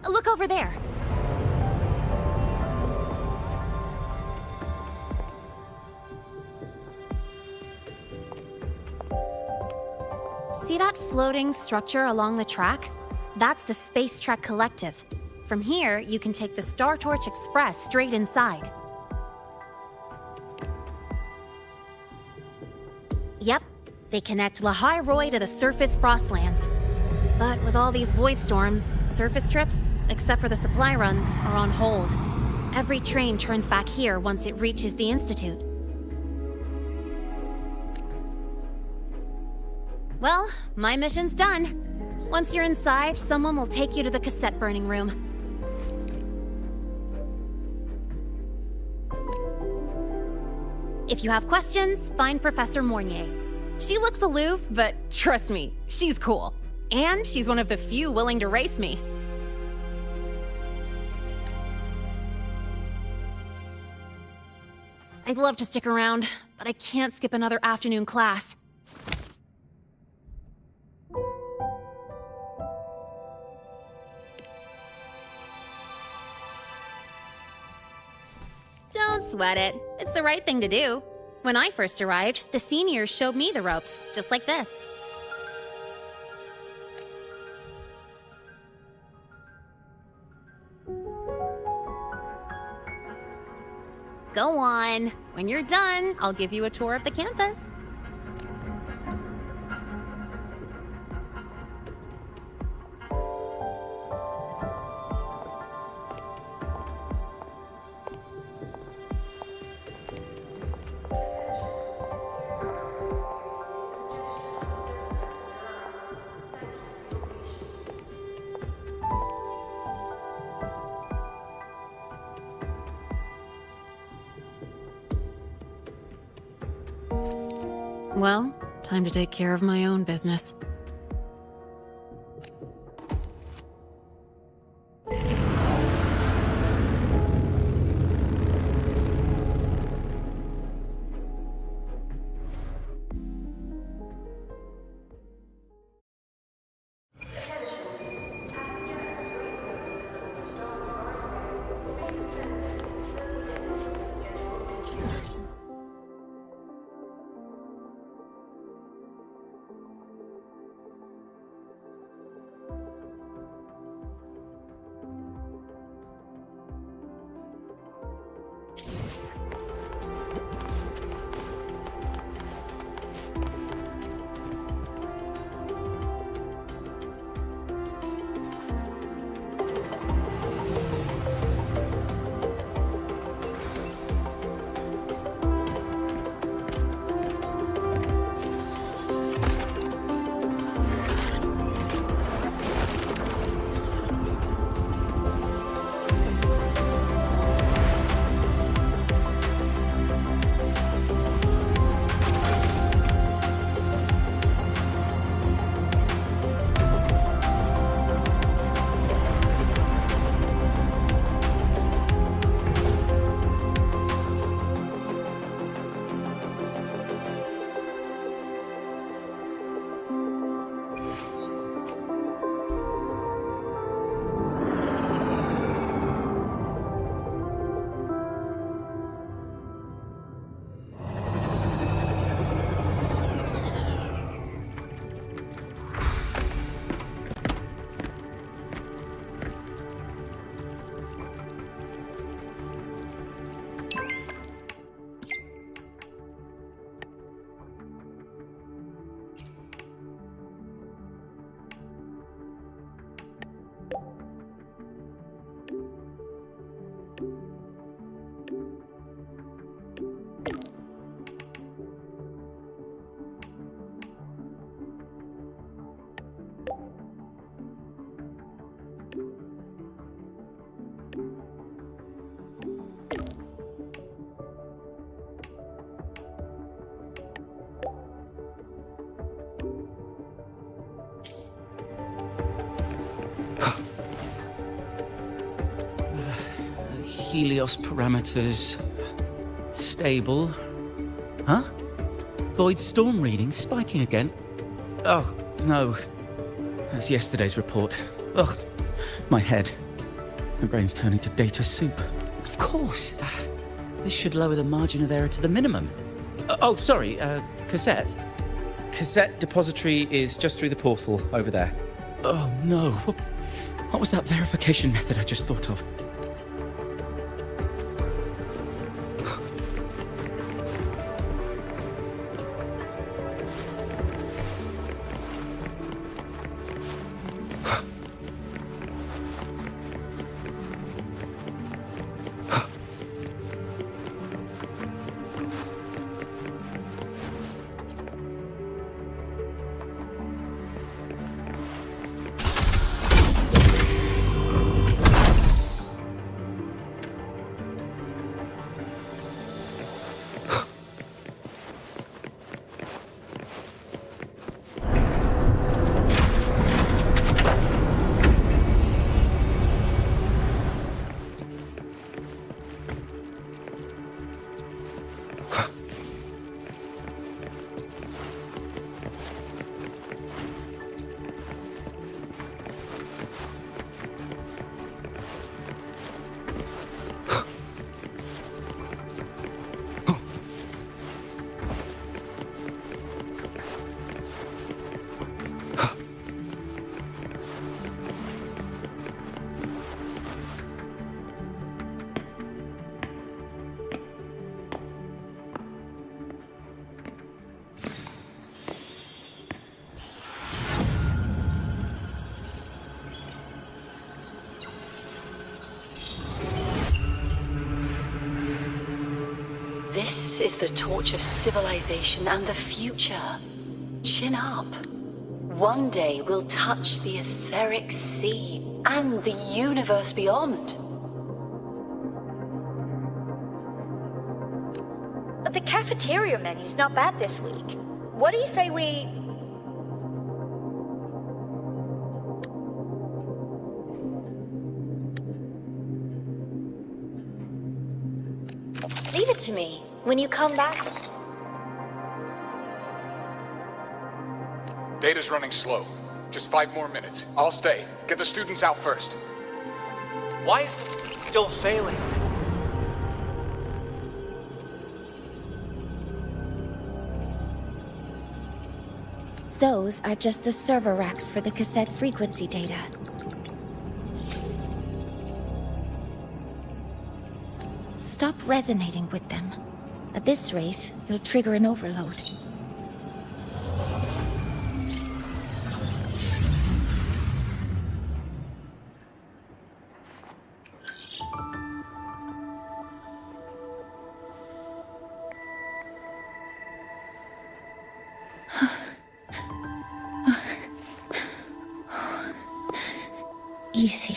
Look over there. See that floating structure along the track? That's the Space Trek Collective. From here, you can take the Star Torch Express straight inside. Yep, they connect Lahai Roy to the surface Frostlands. But with all these void storms, surface trips, except for the supply runs, are on hold. Every train turns back here once it reaches the Institute. Well, my mission's done. Once you're inside, someone will take you to the cassette burning room. If you have questions, find Professor Mornier. She looks aloof, but trust me, she's cool. And she's one of the few willing to race me. I'd love to stick around, but I can't skip another afternoon class. Don't sweat it. It's the right thing to do. When I first arrived, the seniors showed me the ropes, just like this. Go on. When you're done, I'll give you a tour of the campus. Well, time to take care of my own business. Helios parameters stable. Huh? Void storm reading spiking again? Oh, no. That's yesterday's report. Ugh, my head. My brain's turning to data soup. Of course. This should lower the margin of error to the minimum. Oh, sorry, cassette. Cassette depository is just through the portal over there. Oh, no. What was that verification method I just thought of? This is the torch of civilization and the future. Chin up. One day we'll touch the etheric sea and the universe beyond. The cafeteria menu's not bad this week. What do you say we... Leave it to me. When you come back... Data's running slow. Just 5 more minutes. I'll stay. Get the students out first. Why is it still failing? Those are just the server racks for the cassette frequency data. Stop resonating with them. At this rate, you'll trigger an overload. Easy.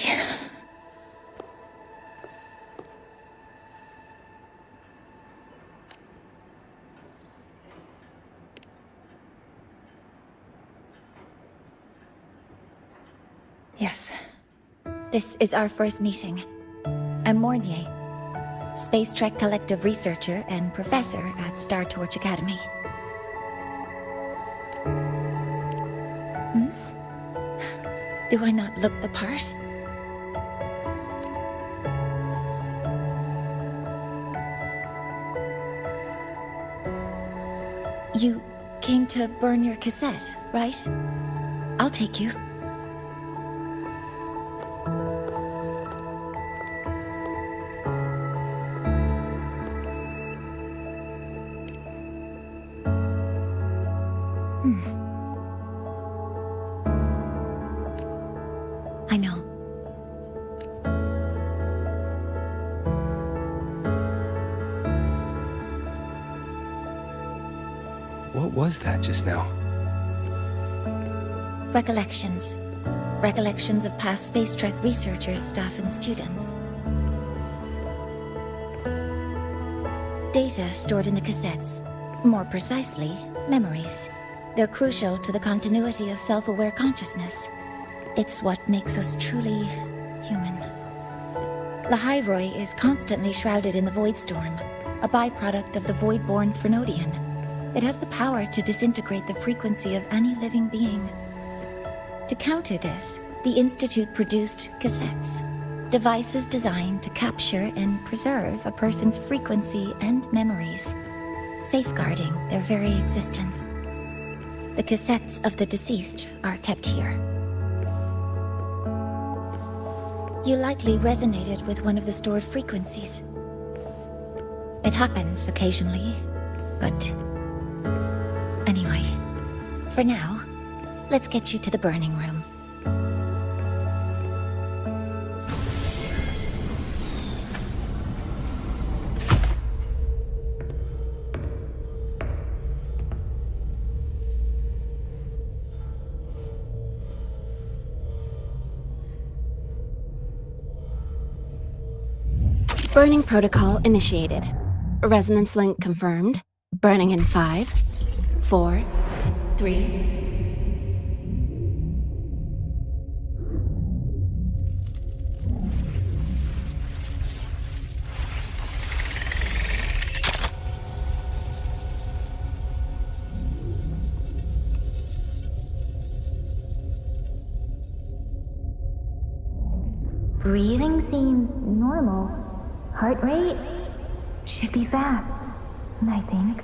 Yes. This is our first meeting. I'm Mornier, Space Trek Collective researcher and professor at Star Torch Academy. Do I not look the part? You came to burn your cassette, right? I'll take you. I know. What was that just now? Recollections. Recollections of past Space Trek researchers, staff, and students. Data stored in the cassettes. More precisely, memories. They're crucial to the continuity of self-aware consciousness. It's what makes us truly human. Lahairoi is constantly shrouded in the Void Storm, a byproduct of the Void-born Threnodian. It has the power to disintegrate the frequency of any living being. To counter this, the Institute produced cassettes, devices designed to capture and preserve a person's frequency and memories, safeguarding their very existence. The cassettes of the deceased are kept here. You likely resonated with one of the stored frequencies. It happens occasionally, but... Anyway, for now, let's get you to the burning room. Burning protocol initiated. Resonance link confirmed. Burning in 5, 4, 3... Breathing seems normal. Heart rate should be fast, I think.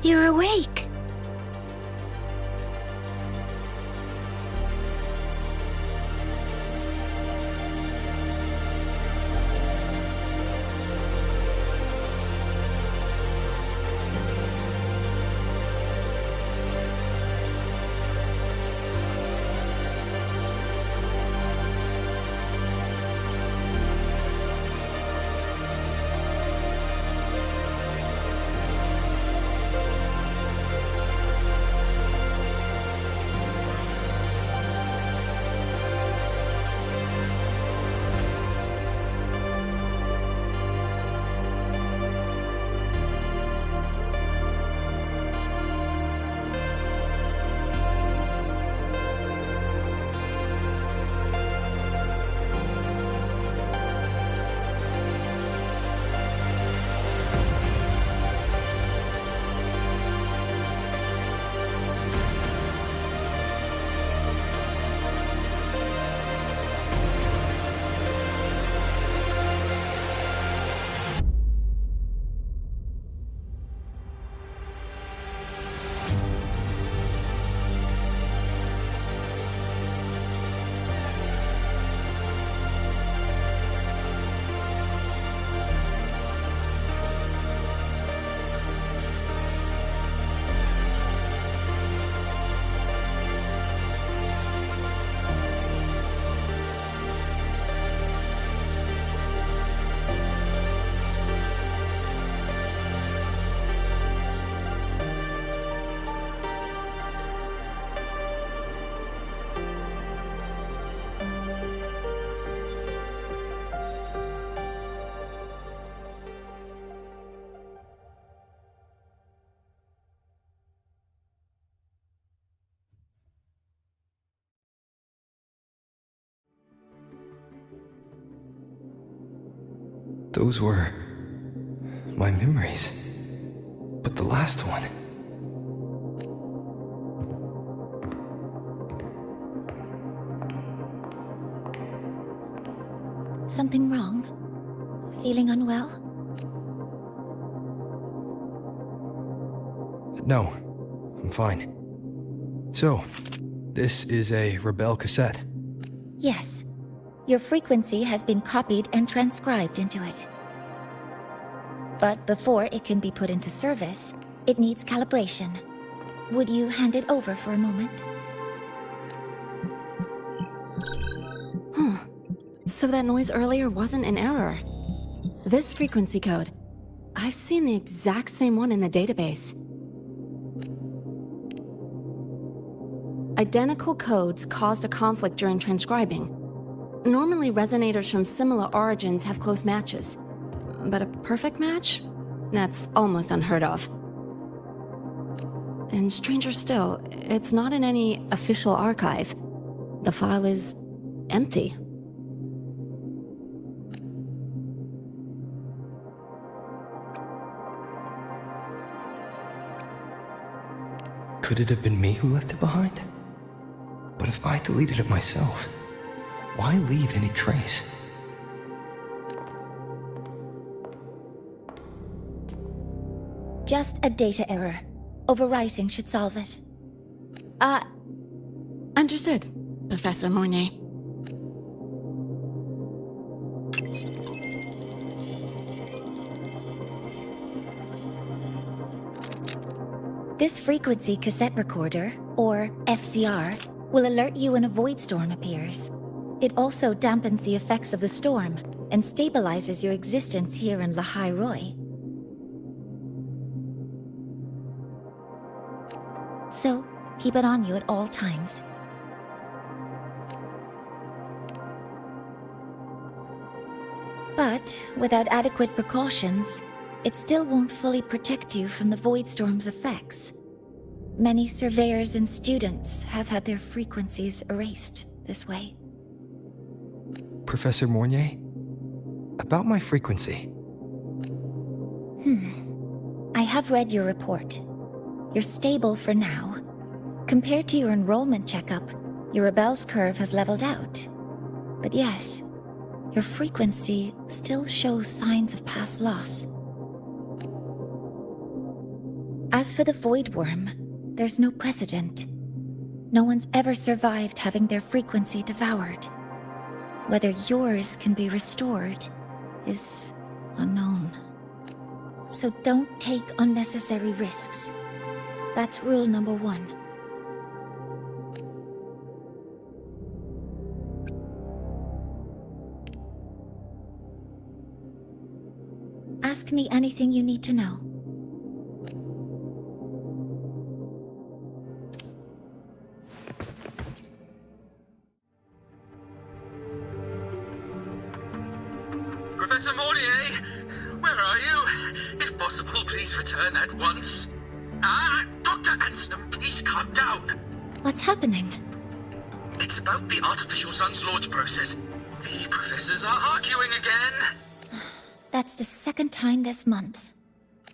You're awake! Those were my memories. But the last one... Something wrong? Feeling unwell? No, I'm fine. So, this is a Rebel cassette. Yes. Your frequency has been copied and transcribed into it. But before it can be put into service, it needs calibration. Would you hand it over for a moment? Huh. So that noise earlier wasn't an error. This frequency code, I've seen the exact same one in the database. Identical codes caused a conflict during transcribing. Normally, resonators from similar origins have close matches. But a perfect match? That's almost unheard of. And stranger still, it's not in any official archive. The file is empty. Could it have been me who left it behind? But if I deleted it myself, why leave any trace? Just a data error. Overwriting should solve it. Understood, Professor Mornay. This frequency cassette recorder, or FCR, will alert you when a void storm appears. It also dampens the effects of the storm and stabilizes your existence here in Lahai Roi. So, keep it on you at all times. But, without adequate precautions, it still won't fully protect you from the void storm's effects. Many surveyors and students have had their frequencies erased this way. Professor Mornay? About my frequency. I have read your report. You're stable for now. Compared to your enrollment checkup, your rebel's curve has leveled out. But yes, your frequency still shows signs of past loss. As for the Void Worm, there's no precedent. No one's ever survived having their frequency devoured. Whether yours can be restored is unknown. So don't take unnecessary risks. That's rule number 1. Ask me anything you need to know. Professor Mornier, where are you? If possible, please return at once. Dr. Anstrom, please calm down. What's happening? It's about the artificial sun's launch process. The professors are arguing again. That's the second time this month.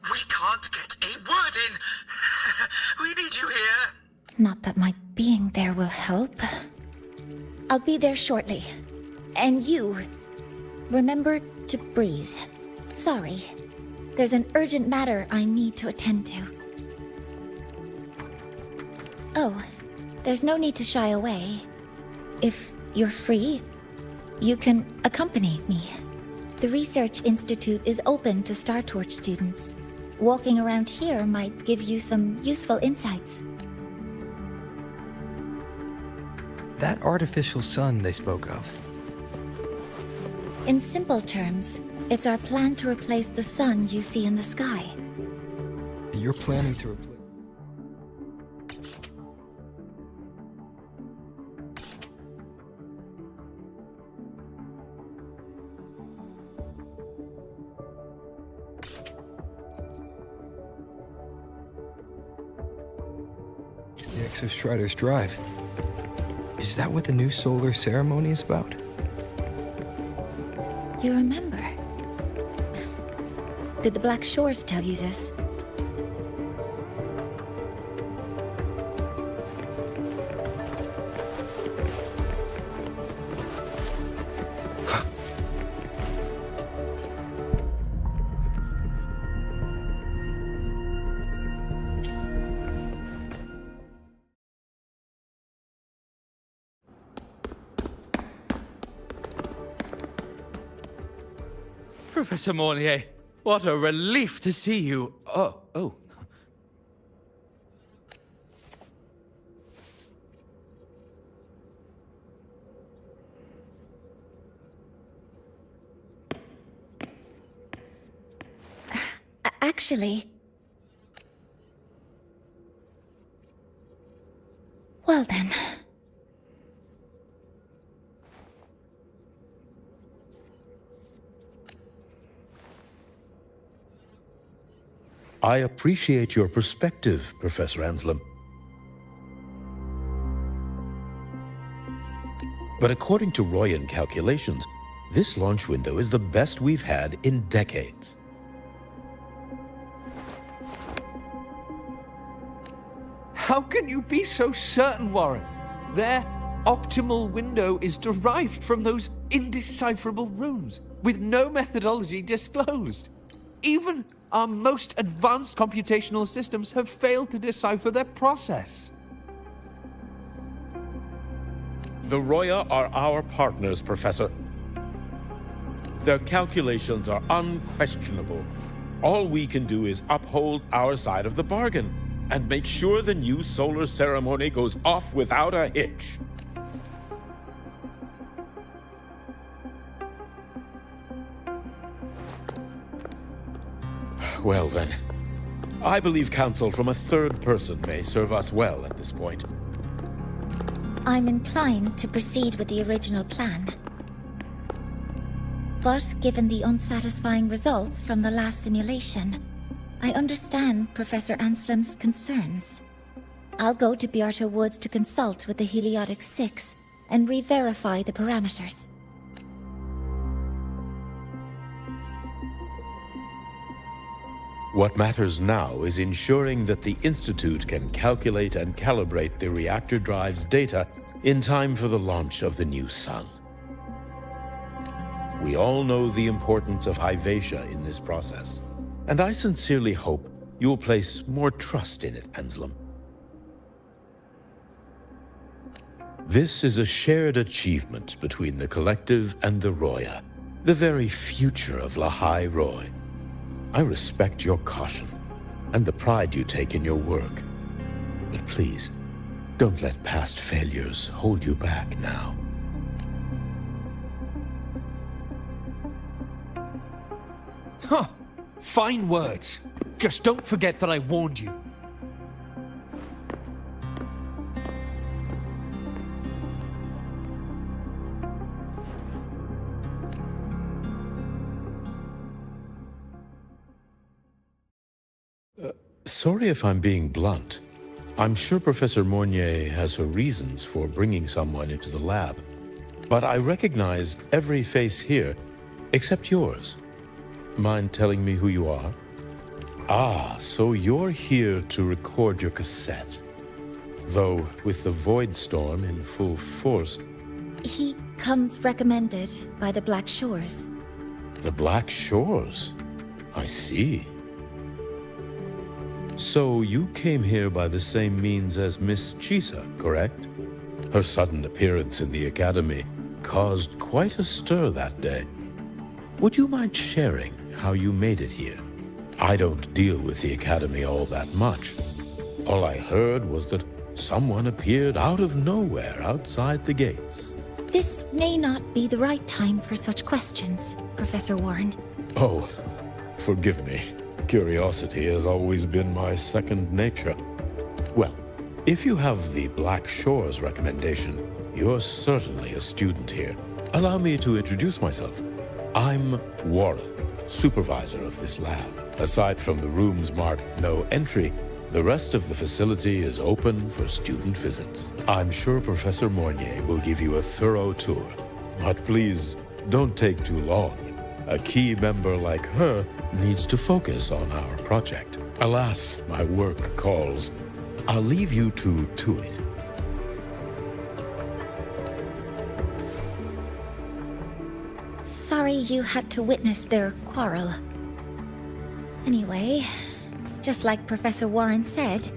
We can't get a word in. We need you here. Not that my being there will help. I'll be there shortly. And you, remember to breathe. Sorry. There's an urgent matter I need to attend to. Oh, there's no need to shy away. If you're free, you can accompany me. The Research Institute is open to Star Torch students. Walking around here might give you some useful insights. That artificial sun they spoke of. In simple terms, it's our plan to replace the sun you see in the sky. You're planning to replace... The Exostrider's Drive. Is that what the new solar ceremony is about? You remember? Did the Black Shores tell you this? Professor Mornier, what a relief to see you. Oh. Actually... Well then... I appreciate your perspective, Professor Anselm. But according to Royan calculations, this launch window is the best we've had in decades. How can you be so certain, Warren? Their optimal window is derived from those indecipherable runes, with no methodology disclosed. Even our most advanced computational systems have failed to decipher their process. The Roya are our partners, Professor. Their calculations are unquestionable. All we can do is uphold our side of the bargain and make sure the new solar ceremony goes off without a hitch. Well then, I believe counsel from a third person may serve us well at this point. I'm inclined to proceed with the original plan. But given the unsatisfying results from the last simulation, I understand Professor Anselm's concerns. I'll go to Beata Woods to consult with the Heliotic 6 and re-verify the parameters. What matters now is ensuring that the Institute can calculate and calibrate the reactor drive's data in time for the launch of the new sun. We all know the importance of Hyvatia in this process, and I sincerely hope you will place more trust in it, Anselm. This is a shared achievement between the Collective and the Roya, the very future of Lahai Roy. I respect your caution and the pride you take in your work. But please, don't let past failures hold you back now. Huh. Fine words. Just don't forget that I warned you. Sorry if I'm being blunt. I'm sure Professor Mornier has her reasons for bringing someone into the lab. But I recognize every face here, except yours. Mind telling me who you are? Ah, so you're here to record your cassette. Though, with the Void Storm in full force... He comes recommended by the Black Shores. The Black Shores? I see. So you came here by the same means as Miss Chisa, correct? Her sudden appearance in the Academy caused quite a stir that day. Would you mind sharing how you made it here? I don't deal with the Academy all that much. All I heard was that someone appeared out of nowhere outside the gates. This may not be the right time for such questions, Professor Warren. Oh, forgive me. Curiosity has always been my second nature. Well, if you have the Black Shores recommendation, you're certainly a student here. Allow me to introduce myself. I'm Warren, supervisor of this lab. Aside from the rooms marked no entry, the rest of the facility is open for student visits. I'm sure Professor Mornier will give you a thorough tour. But please, don't take too long. A key member like her needs to focus on our project. Alas, my work calls. I'll leave you to it. Sorry you had to witness their quarrel. Anyway, just like Professor Warren said,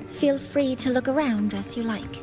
feel free to look around as you like.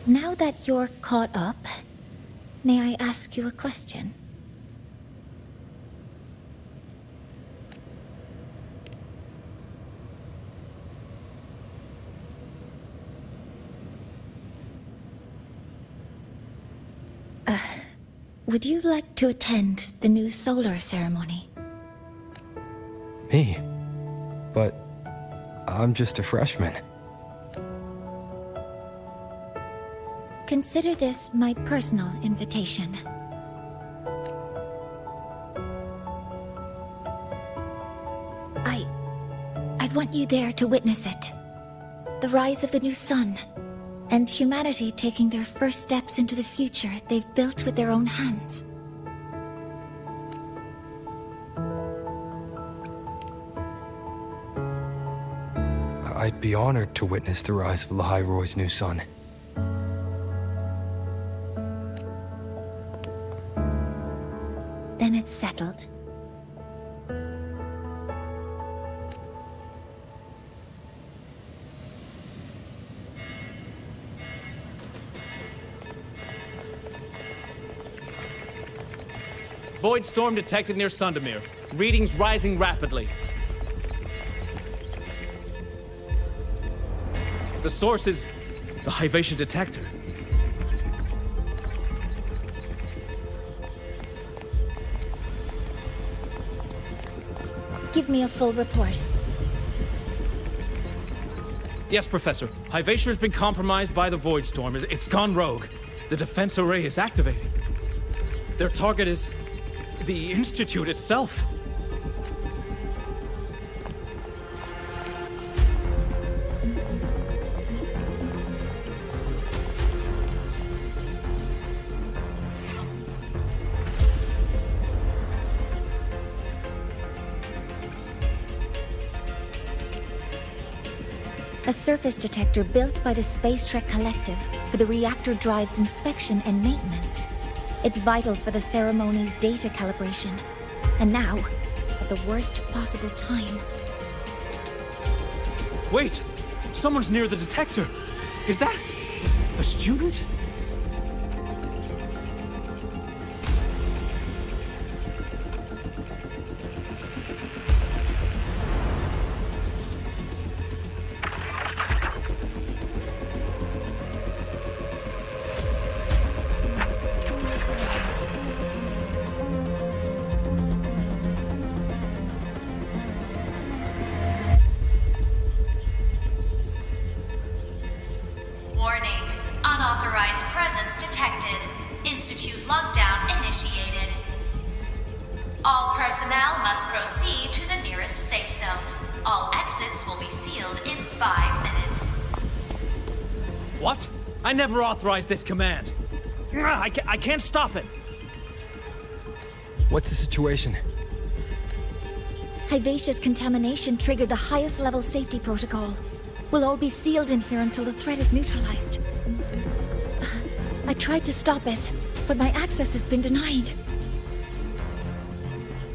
Now that you're caught up, may I ask you a question? Would you like to attend the new solar ceremony? Me? But I'm just a freshman. Consider this my personal invitation. I'd want you there to witness it. The rise of the new sun, and humanity taking their first steps into the future they've built with their own hands. I'd be honored to witness the rise of Lahai Roy's new sun. Then it's settled. Void storm detected near Sundermere. Readings rising rapidly. The source is the Hivation detector. Give me a full report. Yes, Professor. Hivation has been compromised by the Void Storm. It's gone rogue. The defense array is activating. Their target is the Institute itself. A surface detector built by the Space Trek Collective for the reactor drive's inspection and maintenance. It's vital for the ceremony's data calibration. And now, at the worst possible time. Wait! Someone's near the detector! Is that a student? All personnel must proceed to the nearest safe zone. All exits will be sealed in 5 minutes. What? I never authorized this command. I can't stop it. What's the situation? Hivacious contamination triggered the highest level safety protocol. We'll all be sealed in here until the threat is neutralized. I tried to stop it, but my access has been denied.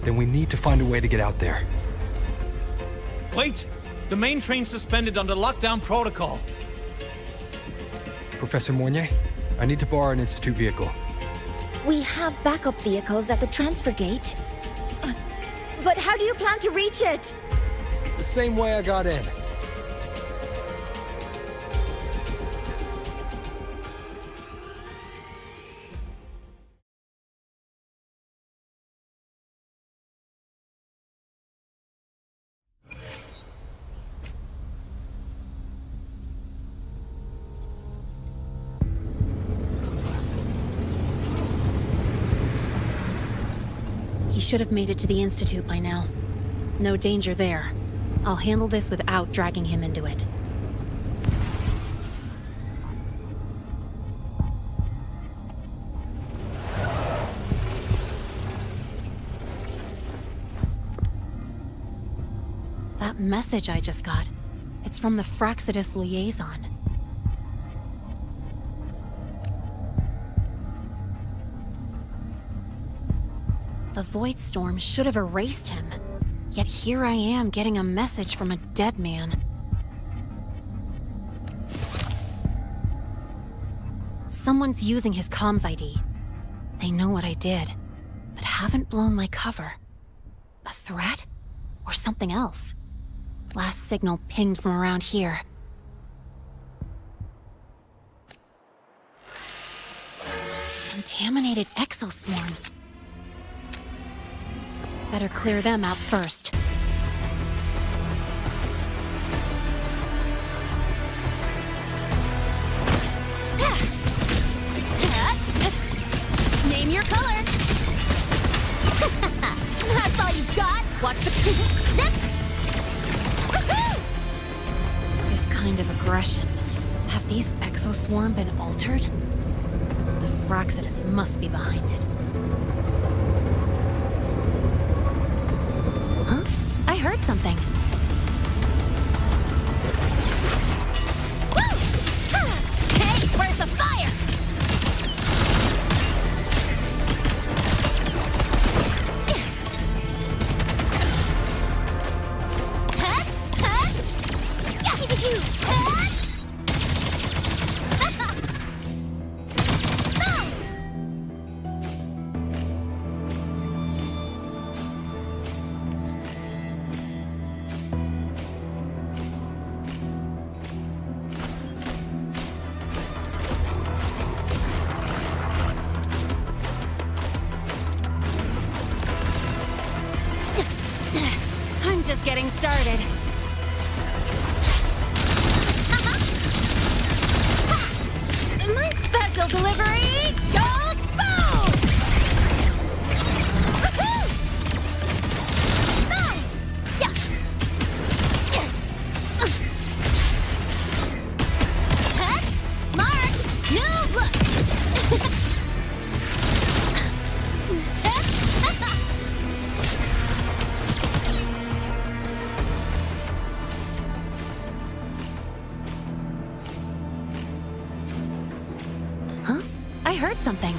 Then we need to find a way to get out there. Wait! The main train's suspended under lockdown protocol. Professor Mornier, I need to borrow an Institute vehicle. We have backup vehicles at the transfer gate. But how do you plan to reach it? The same way I got in. He should have made it to the Institute by now. No danger there. I'll handle this without dragging him into it. That message I just got, it's from the Fraxidus liaison. The Void Storm should have erased him. Yet here I am getting a message from a dead man. Someone's using his comms ID. They know what I did, but haven't blown my cover. A threat? Or something else? Last signal pinged from around here. Contaminated exoswarm. Better clear them out first. Name your color. That's all you've got. Watch the zip. This kind of aggression. Have these exoswarm been altered? The Fraxidus must be behind it. I heard something. Woo! Hey, where's the fire? Just getting started. My special delivery goes boom! Marked! New look! I heard something.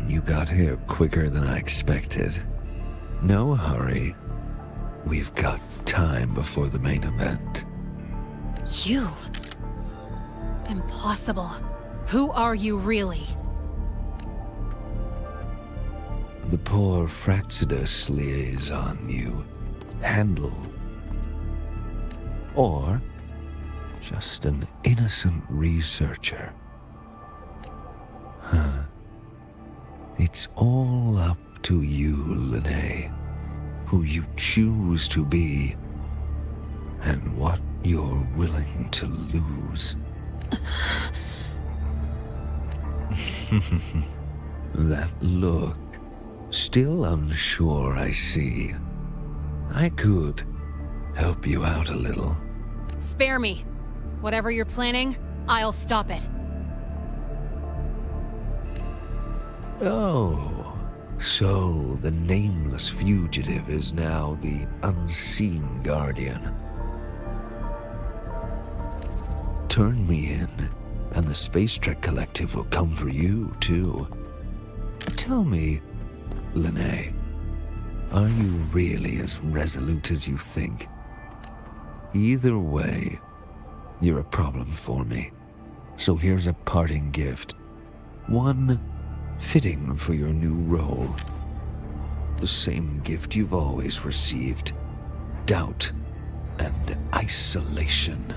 You got here quicker than I expected. No hurry. We've got time before the main event. You? Impossible. Who are you really? The poor Fraxidus liaison you handle. Or just an innocent researcher. Huh. It's all up to you, Linnae. Who you choose to be, and what you're willing to lose. That look. Still unsure, I see. I could help you out a little. Spare me. Whatever you're planning, I'll stop it. Oh, so the nameless fugitive is now the unseen guardian. Turn me in, and the Space Trek Collective will come for you, too. Tell me, Linnae, are you really as resolute as you think? Either way, you're a problem for me. So here's a parting gift. One fitting for your new role. The same gift you've always received. Doubt and isolation.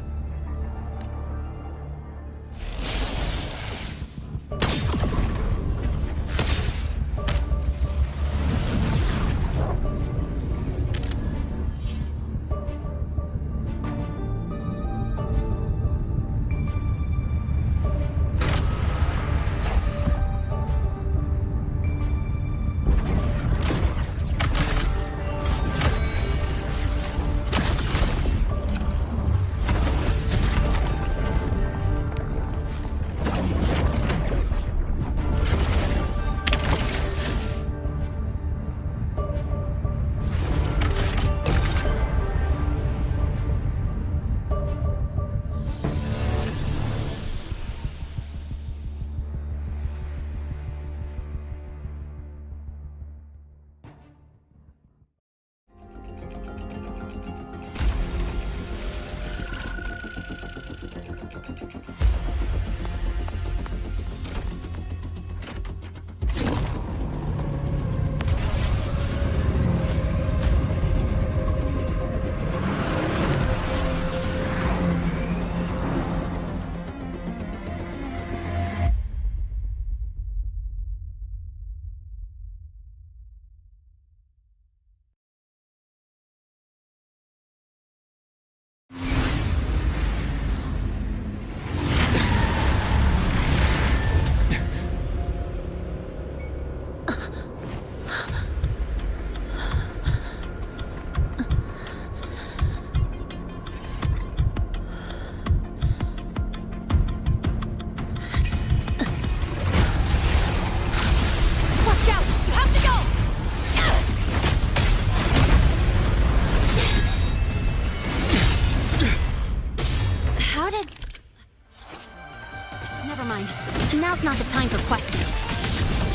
Now's not the time for questions.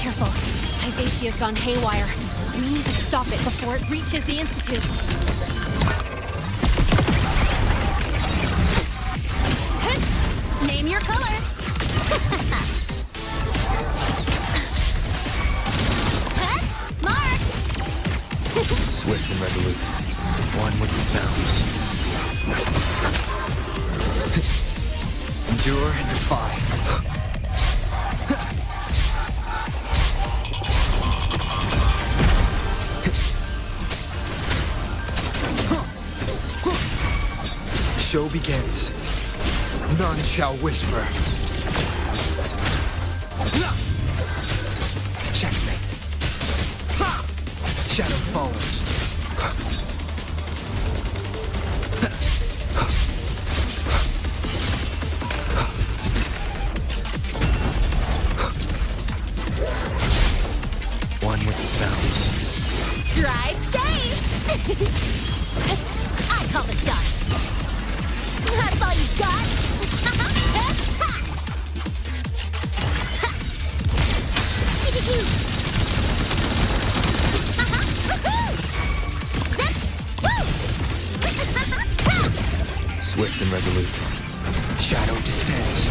Careful. Ivasia's gone haywire. We need to stop it before it reaches the Institute. Name your color. Mark! Swift and resolute. One with the sounds. Endure and defy. Show begins. None shall whisper. Checkmate. Shadow follows. One with the sounds. Drive safe! I call the shots. That's all you got? Swift and resolute. Shadow descends.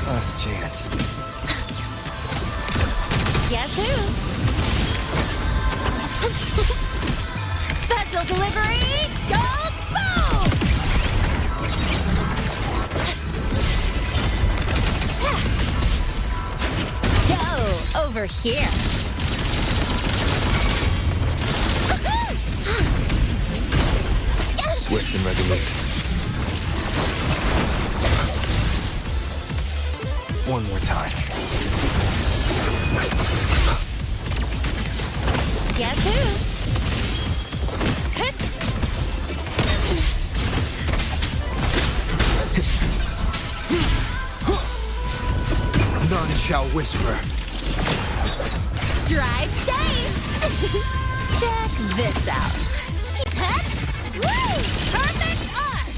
Last chance. Guess who? Special delivery! Go boom! Go over here. Swift and resolute. One more time. Guess who? None shall whisper. Drive safe! Check this out. Woo! Perfect arc!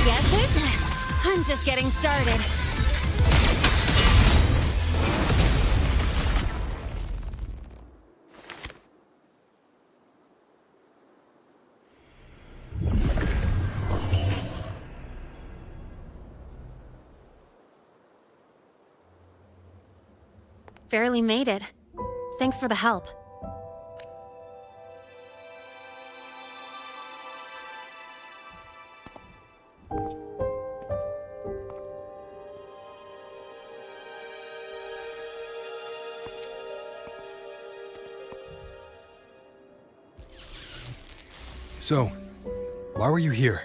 Guess who? I'm just getting started. Barely made it. Thanks for the help. So, why were you here?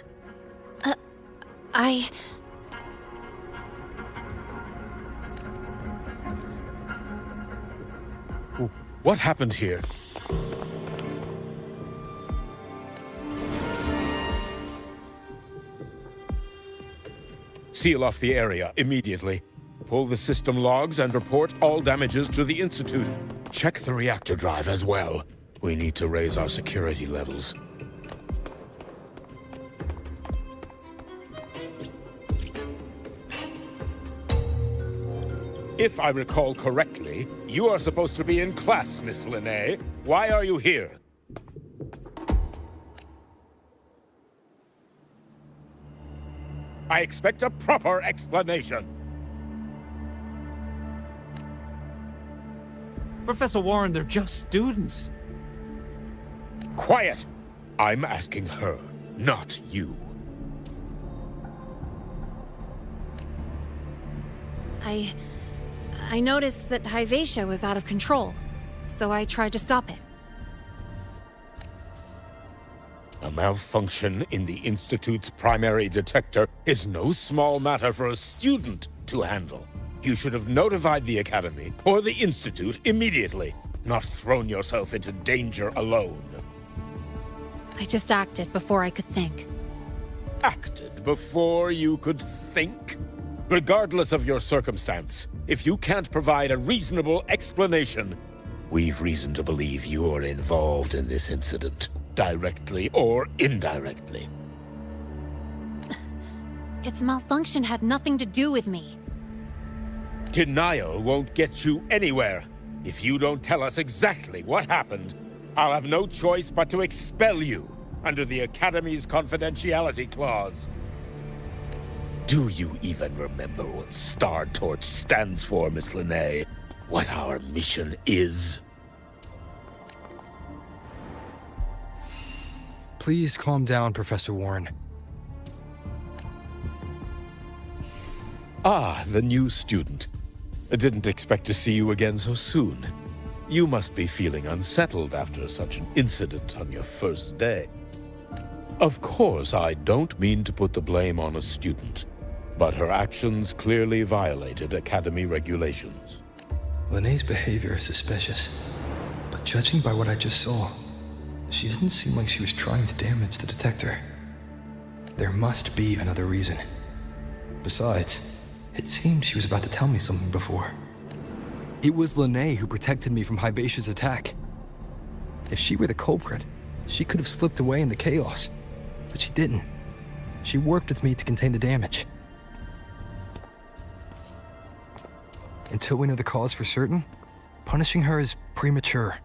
What happened here? Seal off the area immediately. Pull the system logs and report all damages to the Institute. Check the reactor drive as well. We need to raise our security levels. If I recall correctly, you are supposed to be in class, Miss Linnae. Why are you here? I expect a proper explanation. Professor Warren, they're just students. Quiet! I'm asking her, not you. I noticed that Hyvatia was out of control, so I tried to stop it. A malfunction in the Institute's primary detector is no small matter for a student to handle. You should have notified the Academy or the Institute immediately, not thrown yourself into danger alone. I just acted before I could think. Acted before you could think? Regardless of your circumstance, if you can't provide a reasonable explanation, we've reason to believe you're involved in this incident, directly or indirectly. Its malfunction had nothing to do with me. Denial won't get you anywhere. If you don't tell us exactly what happened, I'll have no choice but to expel you under the Academy's confidentiality clause. Do you even remember what Star Torch stands for, Miss Linnae? What our mission is? Please calm down, Professor Warren. Ah, the new student. I didn't expect to see you again so soon. You must be feeling unsettled after such an incident on your first day. Of course, I don't mean to put the blame on a student, but her actions clearly violated Academy regulations. Linnae's behavior is suspicious, but judging by what I just saw, she didn't seem like she was trying to damage the detector. There must be another reason. Besides, it seemed she was about to tell me something before. It was Linnae who protected me from Hybatia's attack. If she were the culprit, she could have slipped away in the chaos. But she didn't. She worked with me to contain the damage. Until we know the cause for certain, punishing her is premature.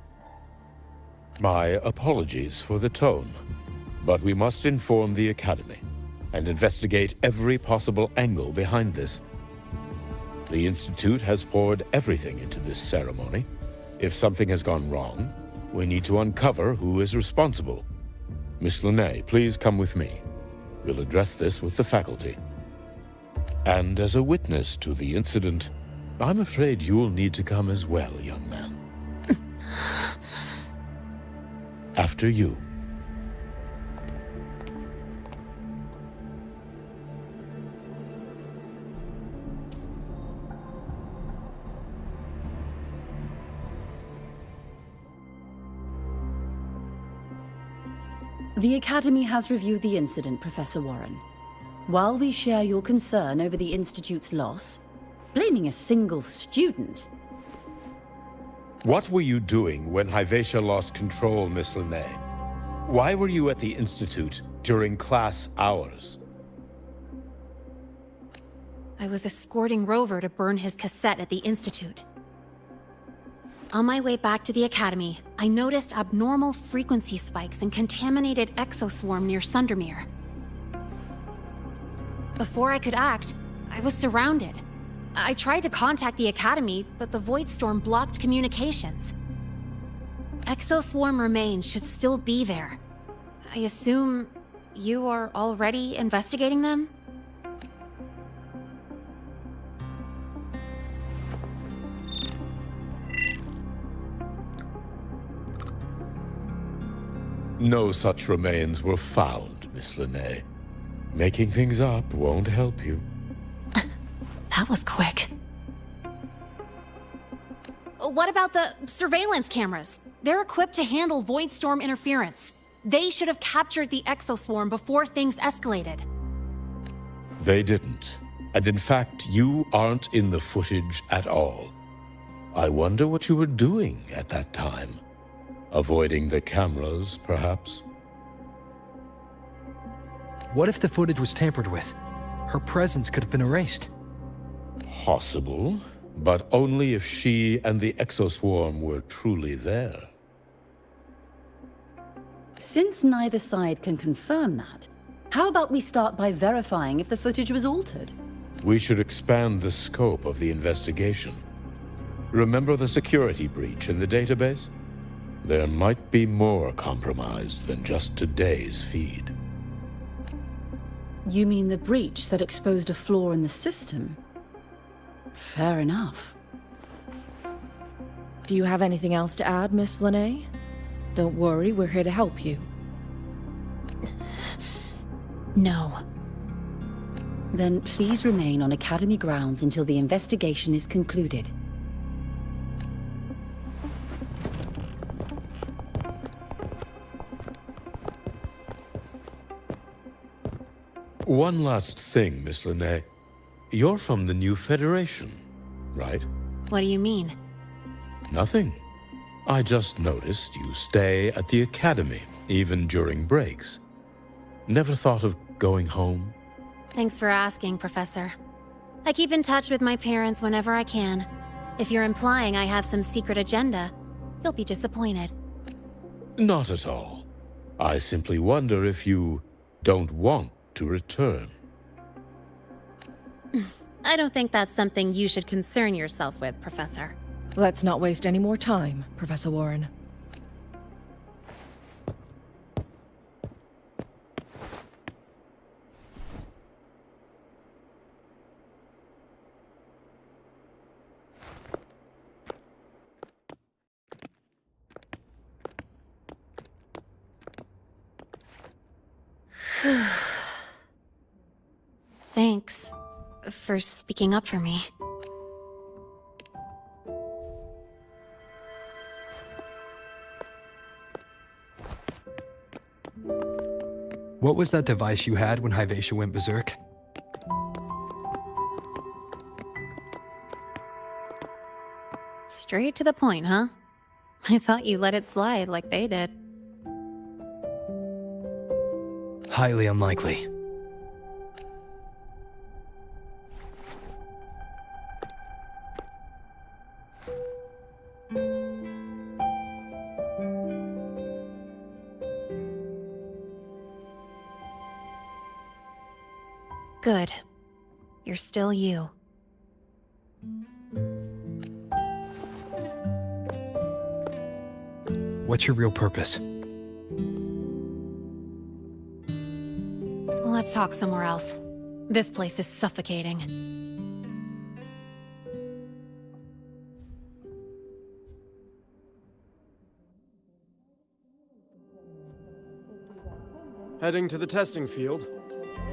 My apologies for the tone, but we must inform the Academy and investigate every possible angle behind this. The Institute has poured everything into this ceremony. If something has gone wrong, we need to uncover who is responsible. Miss Linnae, please come with me. We'll address this with the faculty. And as a witness to the incident, I'm afraid you'll need to come as well, young man. After you. The Academy has reviewed the incident, Professor Warren. While we share your concern over the Institute's loss, blaming a single student... What were you doing when Hyvatia lost control, Miss Linnae? Why were you at the Institute during class hours? I was escorting Rover to burn his cassette at the Institute. On my way back to the Academy, I noticed abnormal frequency spikes and contaminated exoswarm near Sundermere. Before I could act, I was surrounded. I tried to contact the Academy, but the Void Storm blocked communications. Exoswarm remains should still be there. I assume you are already investigating them? No such remains were found, Miss Linnae. Making things up won't help you. That was quick. What about the surveillance cameras? They're equipped to handle Void Storm interference. They should have captured the exoswarm before things escalated. They didn't. And in fact, you aren't in the footage at all. I wonder what you were doing at that time. Avoiding the cameras, perhaps? What if the footage was tampered with? Her presence could have been erased. Possible, but only if she and the exoswarm were truly there. Since neither side can confirm that, how about we start by verifying if the footage was altered? We should expand the scope of the investigation. Remember the security breach in the database? There might be more compromised than just today's feed. You mean the breach that exposed a flaw in the system? Fair enough. Do you have anything else to add, Miss Linnae? Don't worry, we're here to help you. No. Then please remain on Academy grounds until the investigation is concluded. One last thing, Miss Linnae. You're from the new Federation, right? What do you mean? Nothing. I just noticed you stay at the Academy, even during breaks. Never thought of going home? Thanks for asking, Professor. I keep in touch with my parents whenever I can. If you're implying I have some secret agenda, you'll be disappointed. Not at all. I simply wonder if you don't want to return. I don't think that's something you should concern yourself with, Professor. Let's not waste any more time, Professor Warren. Thanks for speaking up for me. What was that device you had when Hyvatia went berserk? Straight to the point, huh? I thought you let it slide like they did. Highly unlikely. Good. You're still you. What's your real purpose? Let's talk somewhere else. This place is suffocating. Heading to the testing field.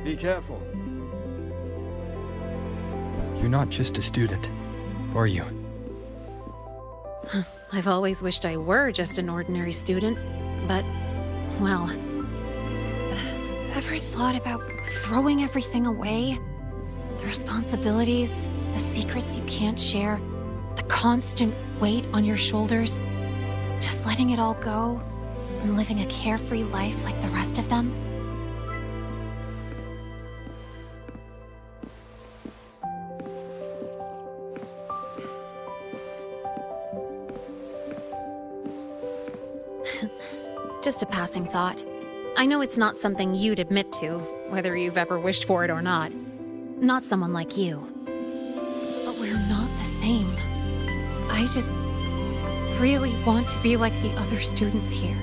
Be careful. You're not just a student, are you? I've always wished I were just an ordinary student, but, well... Ever thought about throwing everything away? The responsibilities, the secrets you can't share, the constant weight on your shoulders. Just letting it all go and living a carefree life like the rest of them? Just a passing thought. I know it's not something you'd admit to, whether you've ever wished for it or not. Not someone like you. But we're not the same. I just really want to be like the other students here.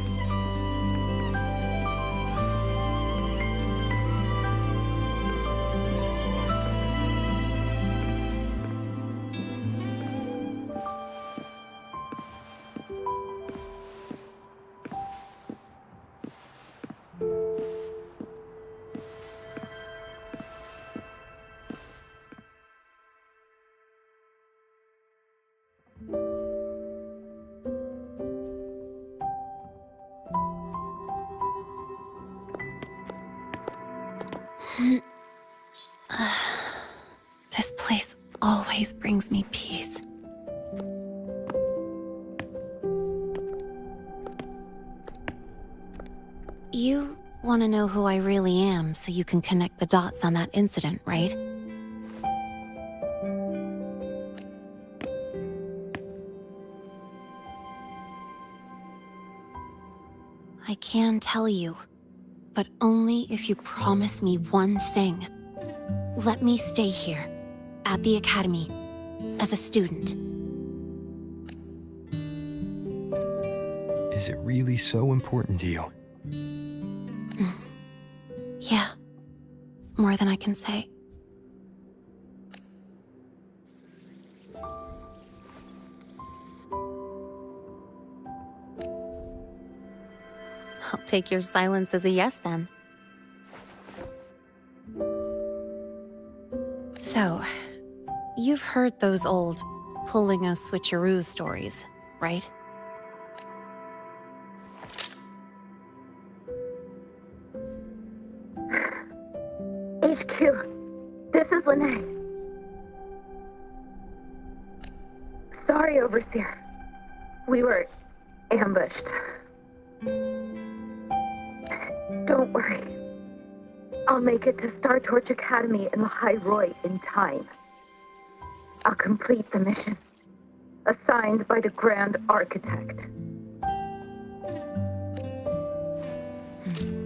This place always brings me peace. You want to know who I really am so you can connect the dots on that incident, right? I can tell you, but only if you promise me one thing. Let me stay here, at the Academy, as a student. Is it really so important to you? Yeah, more than I can say. I'll take your silence as a yes, then. So, you've heard those old pulling a switcheroo stories, right? HQ, this is Lene. Sorry, Overseer. We were ambushed. Don't worry. I'll make it to Star Torch Academy in Lahai Roy in time. I'll complete the mission, assigned by the Grand Architect.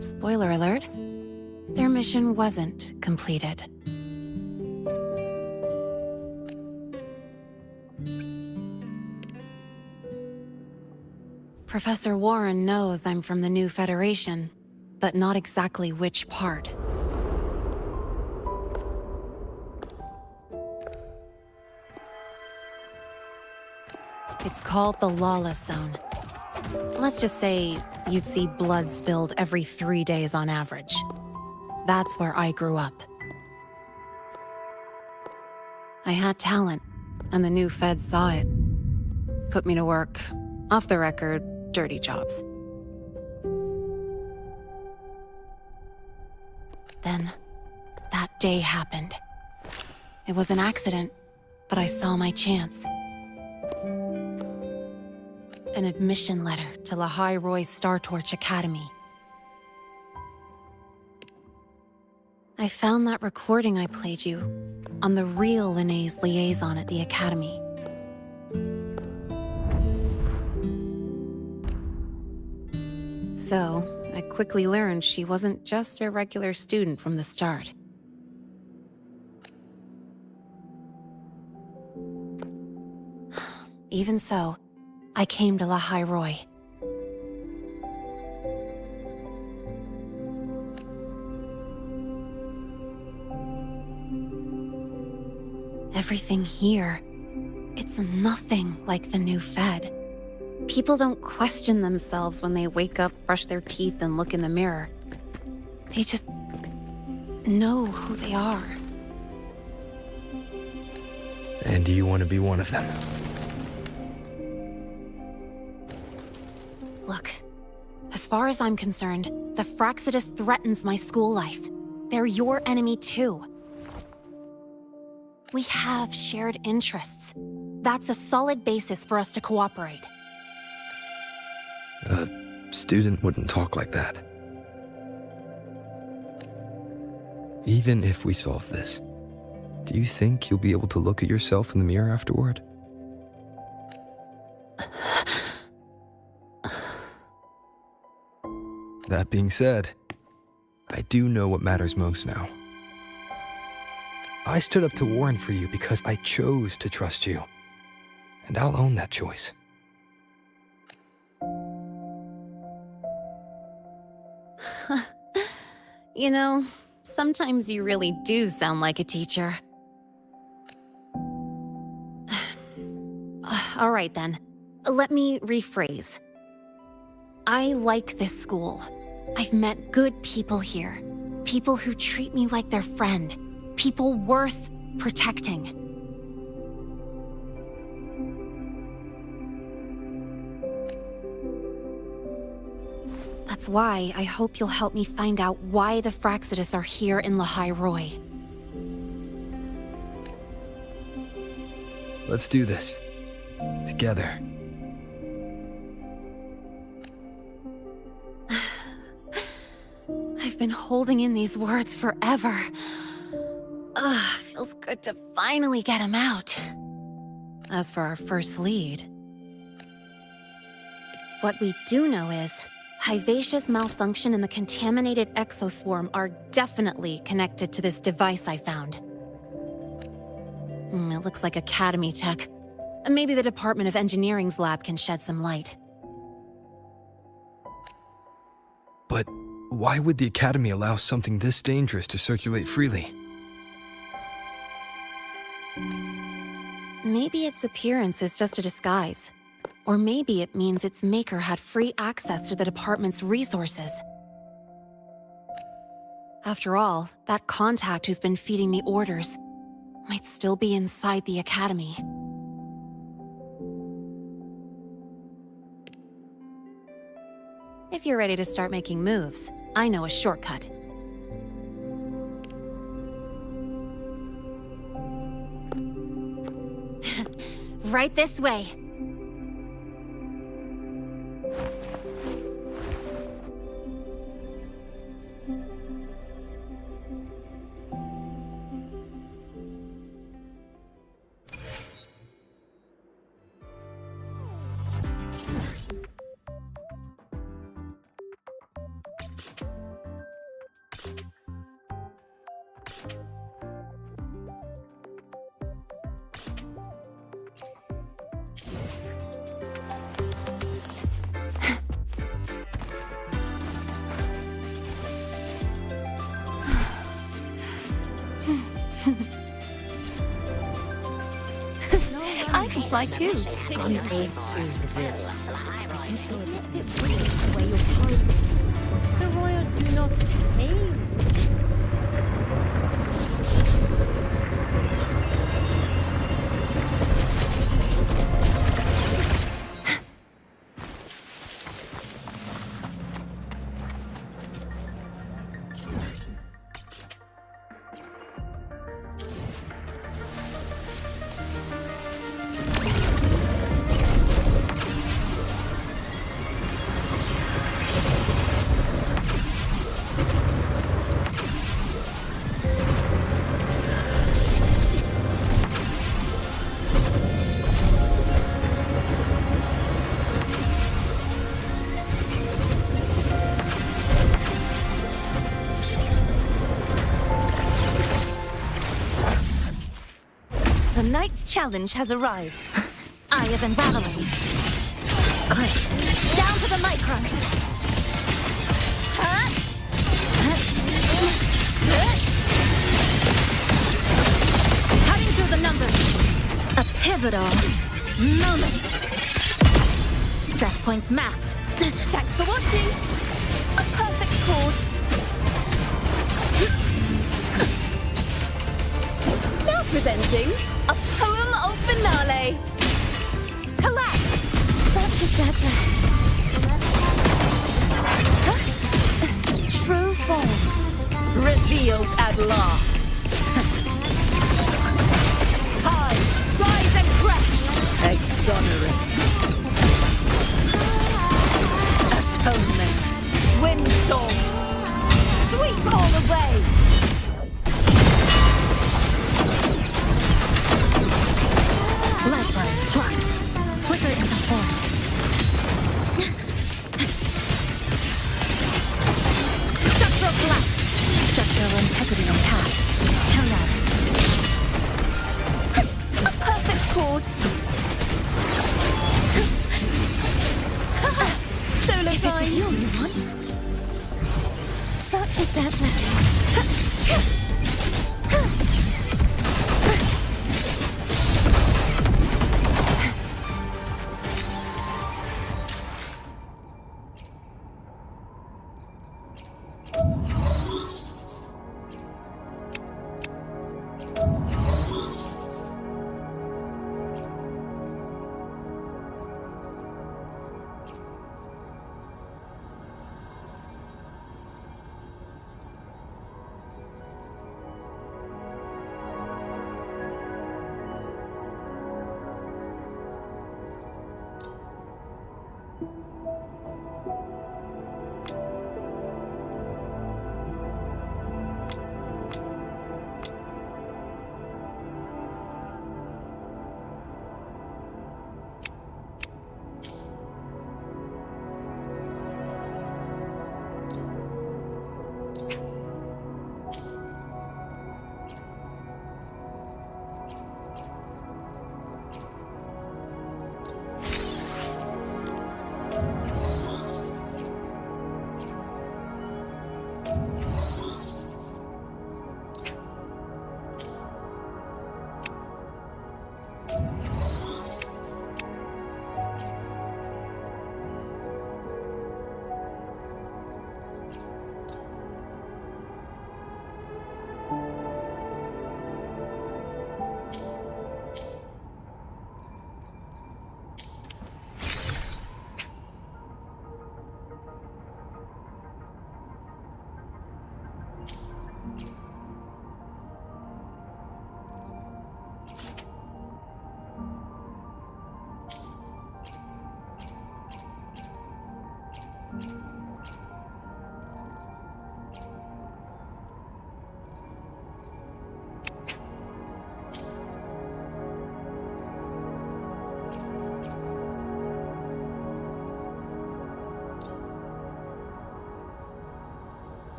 Spoiler alert. Their mission wasn't completed. Professor Warren knows I'm from the new Federation, but not exactly which part. It's called the Lawless Zone. Let's just say you'd see blood spilled every 3 days on average. That's where I grew up. I had talent, and the new feds saw it. Put me to work, off the record, dirty jobs. Then, that day happened. It was an accident, but I saw my chance. An admission letter to Lahai Roy's Star Torch Academy. I found that recording I played you on the real Linnaeus liaison at the Academy. So, I quickly learned she wasn't just a regular student from the start. Even so, I came to Lahai Roi. Everything here, it's nothing like the new Fed. People don't question themselves when they wake up, brush their teeth, and look in the mirror. They just know who they are. And you want to be one of them? Look, as far as I'm concerned, the Fraxidus threatens my school life. They're your enemy too. We have shared interests. That's a solid basis for us to cooperate. A student wouldn't talk like that. Even if we solve this, do you think you'll be able to look at yourself in the mirror afterward? That being said, I do know what matters most now. I stood up to Warren for you because I chose to trust you. And I'll own that choice. You know, sometimes you really do sound like a teacher. All right then, let me rephrase. I like this school. I've met good people here. People who treat me like their friend. People worth protecting. That's why I hope you'll help me find out why the Fraxidus are here in Lahai Roi. Let's do this. Together. I've been holding in these words forever. Feels good to finally get him out. As for our first lead, what we do know is Hivacia's malfunction and the contaminated exoswarm are definitely connected to this device I found. It looks like Academy tech. Maybe the Department of Engineering's lab can shed some light. But why would the Academy allow something this dangerous to circulate freely? Maybe its appearance is just a disguise. Or maybe it means its maker had free access to the department's resources. After all, that contact who's been feeding me orders might still be inside the Academy. If you're ready to start making moves, I know a shortcut. Right this way. I can fly too. On earth is this? The royal do not tame. Tonight's challenge has arrived. Eye of unraveling. Down to the micron. Cutting through the numbers. A pivotal moment. Stress points mapped. Thanks for watching. A perfect chord. Now presenting a poem of finale. Collect! Such is deathless. True form revealed at last. Tide, rise and crash. Exonerate. Atonement. Windstorm. Sweep all away. Likewise, fly. Flicker into form. Structural collapse. Structural integrity on path. Count out. A perfect chord. Solar If it's a vine. duel you want. Such is deathless.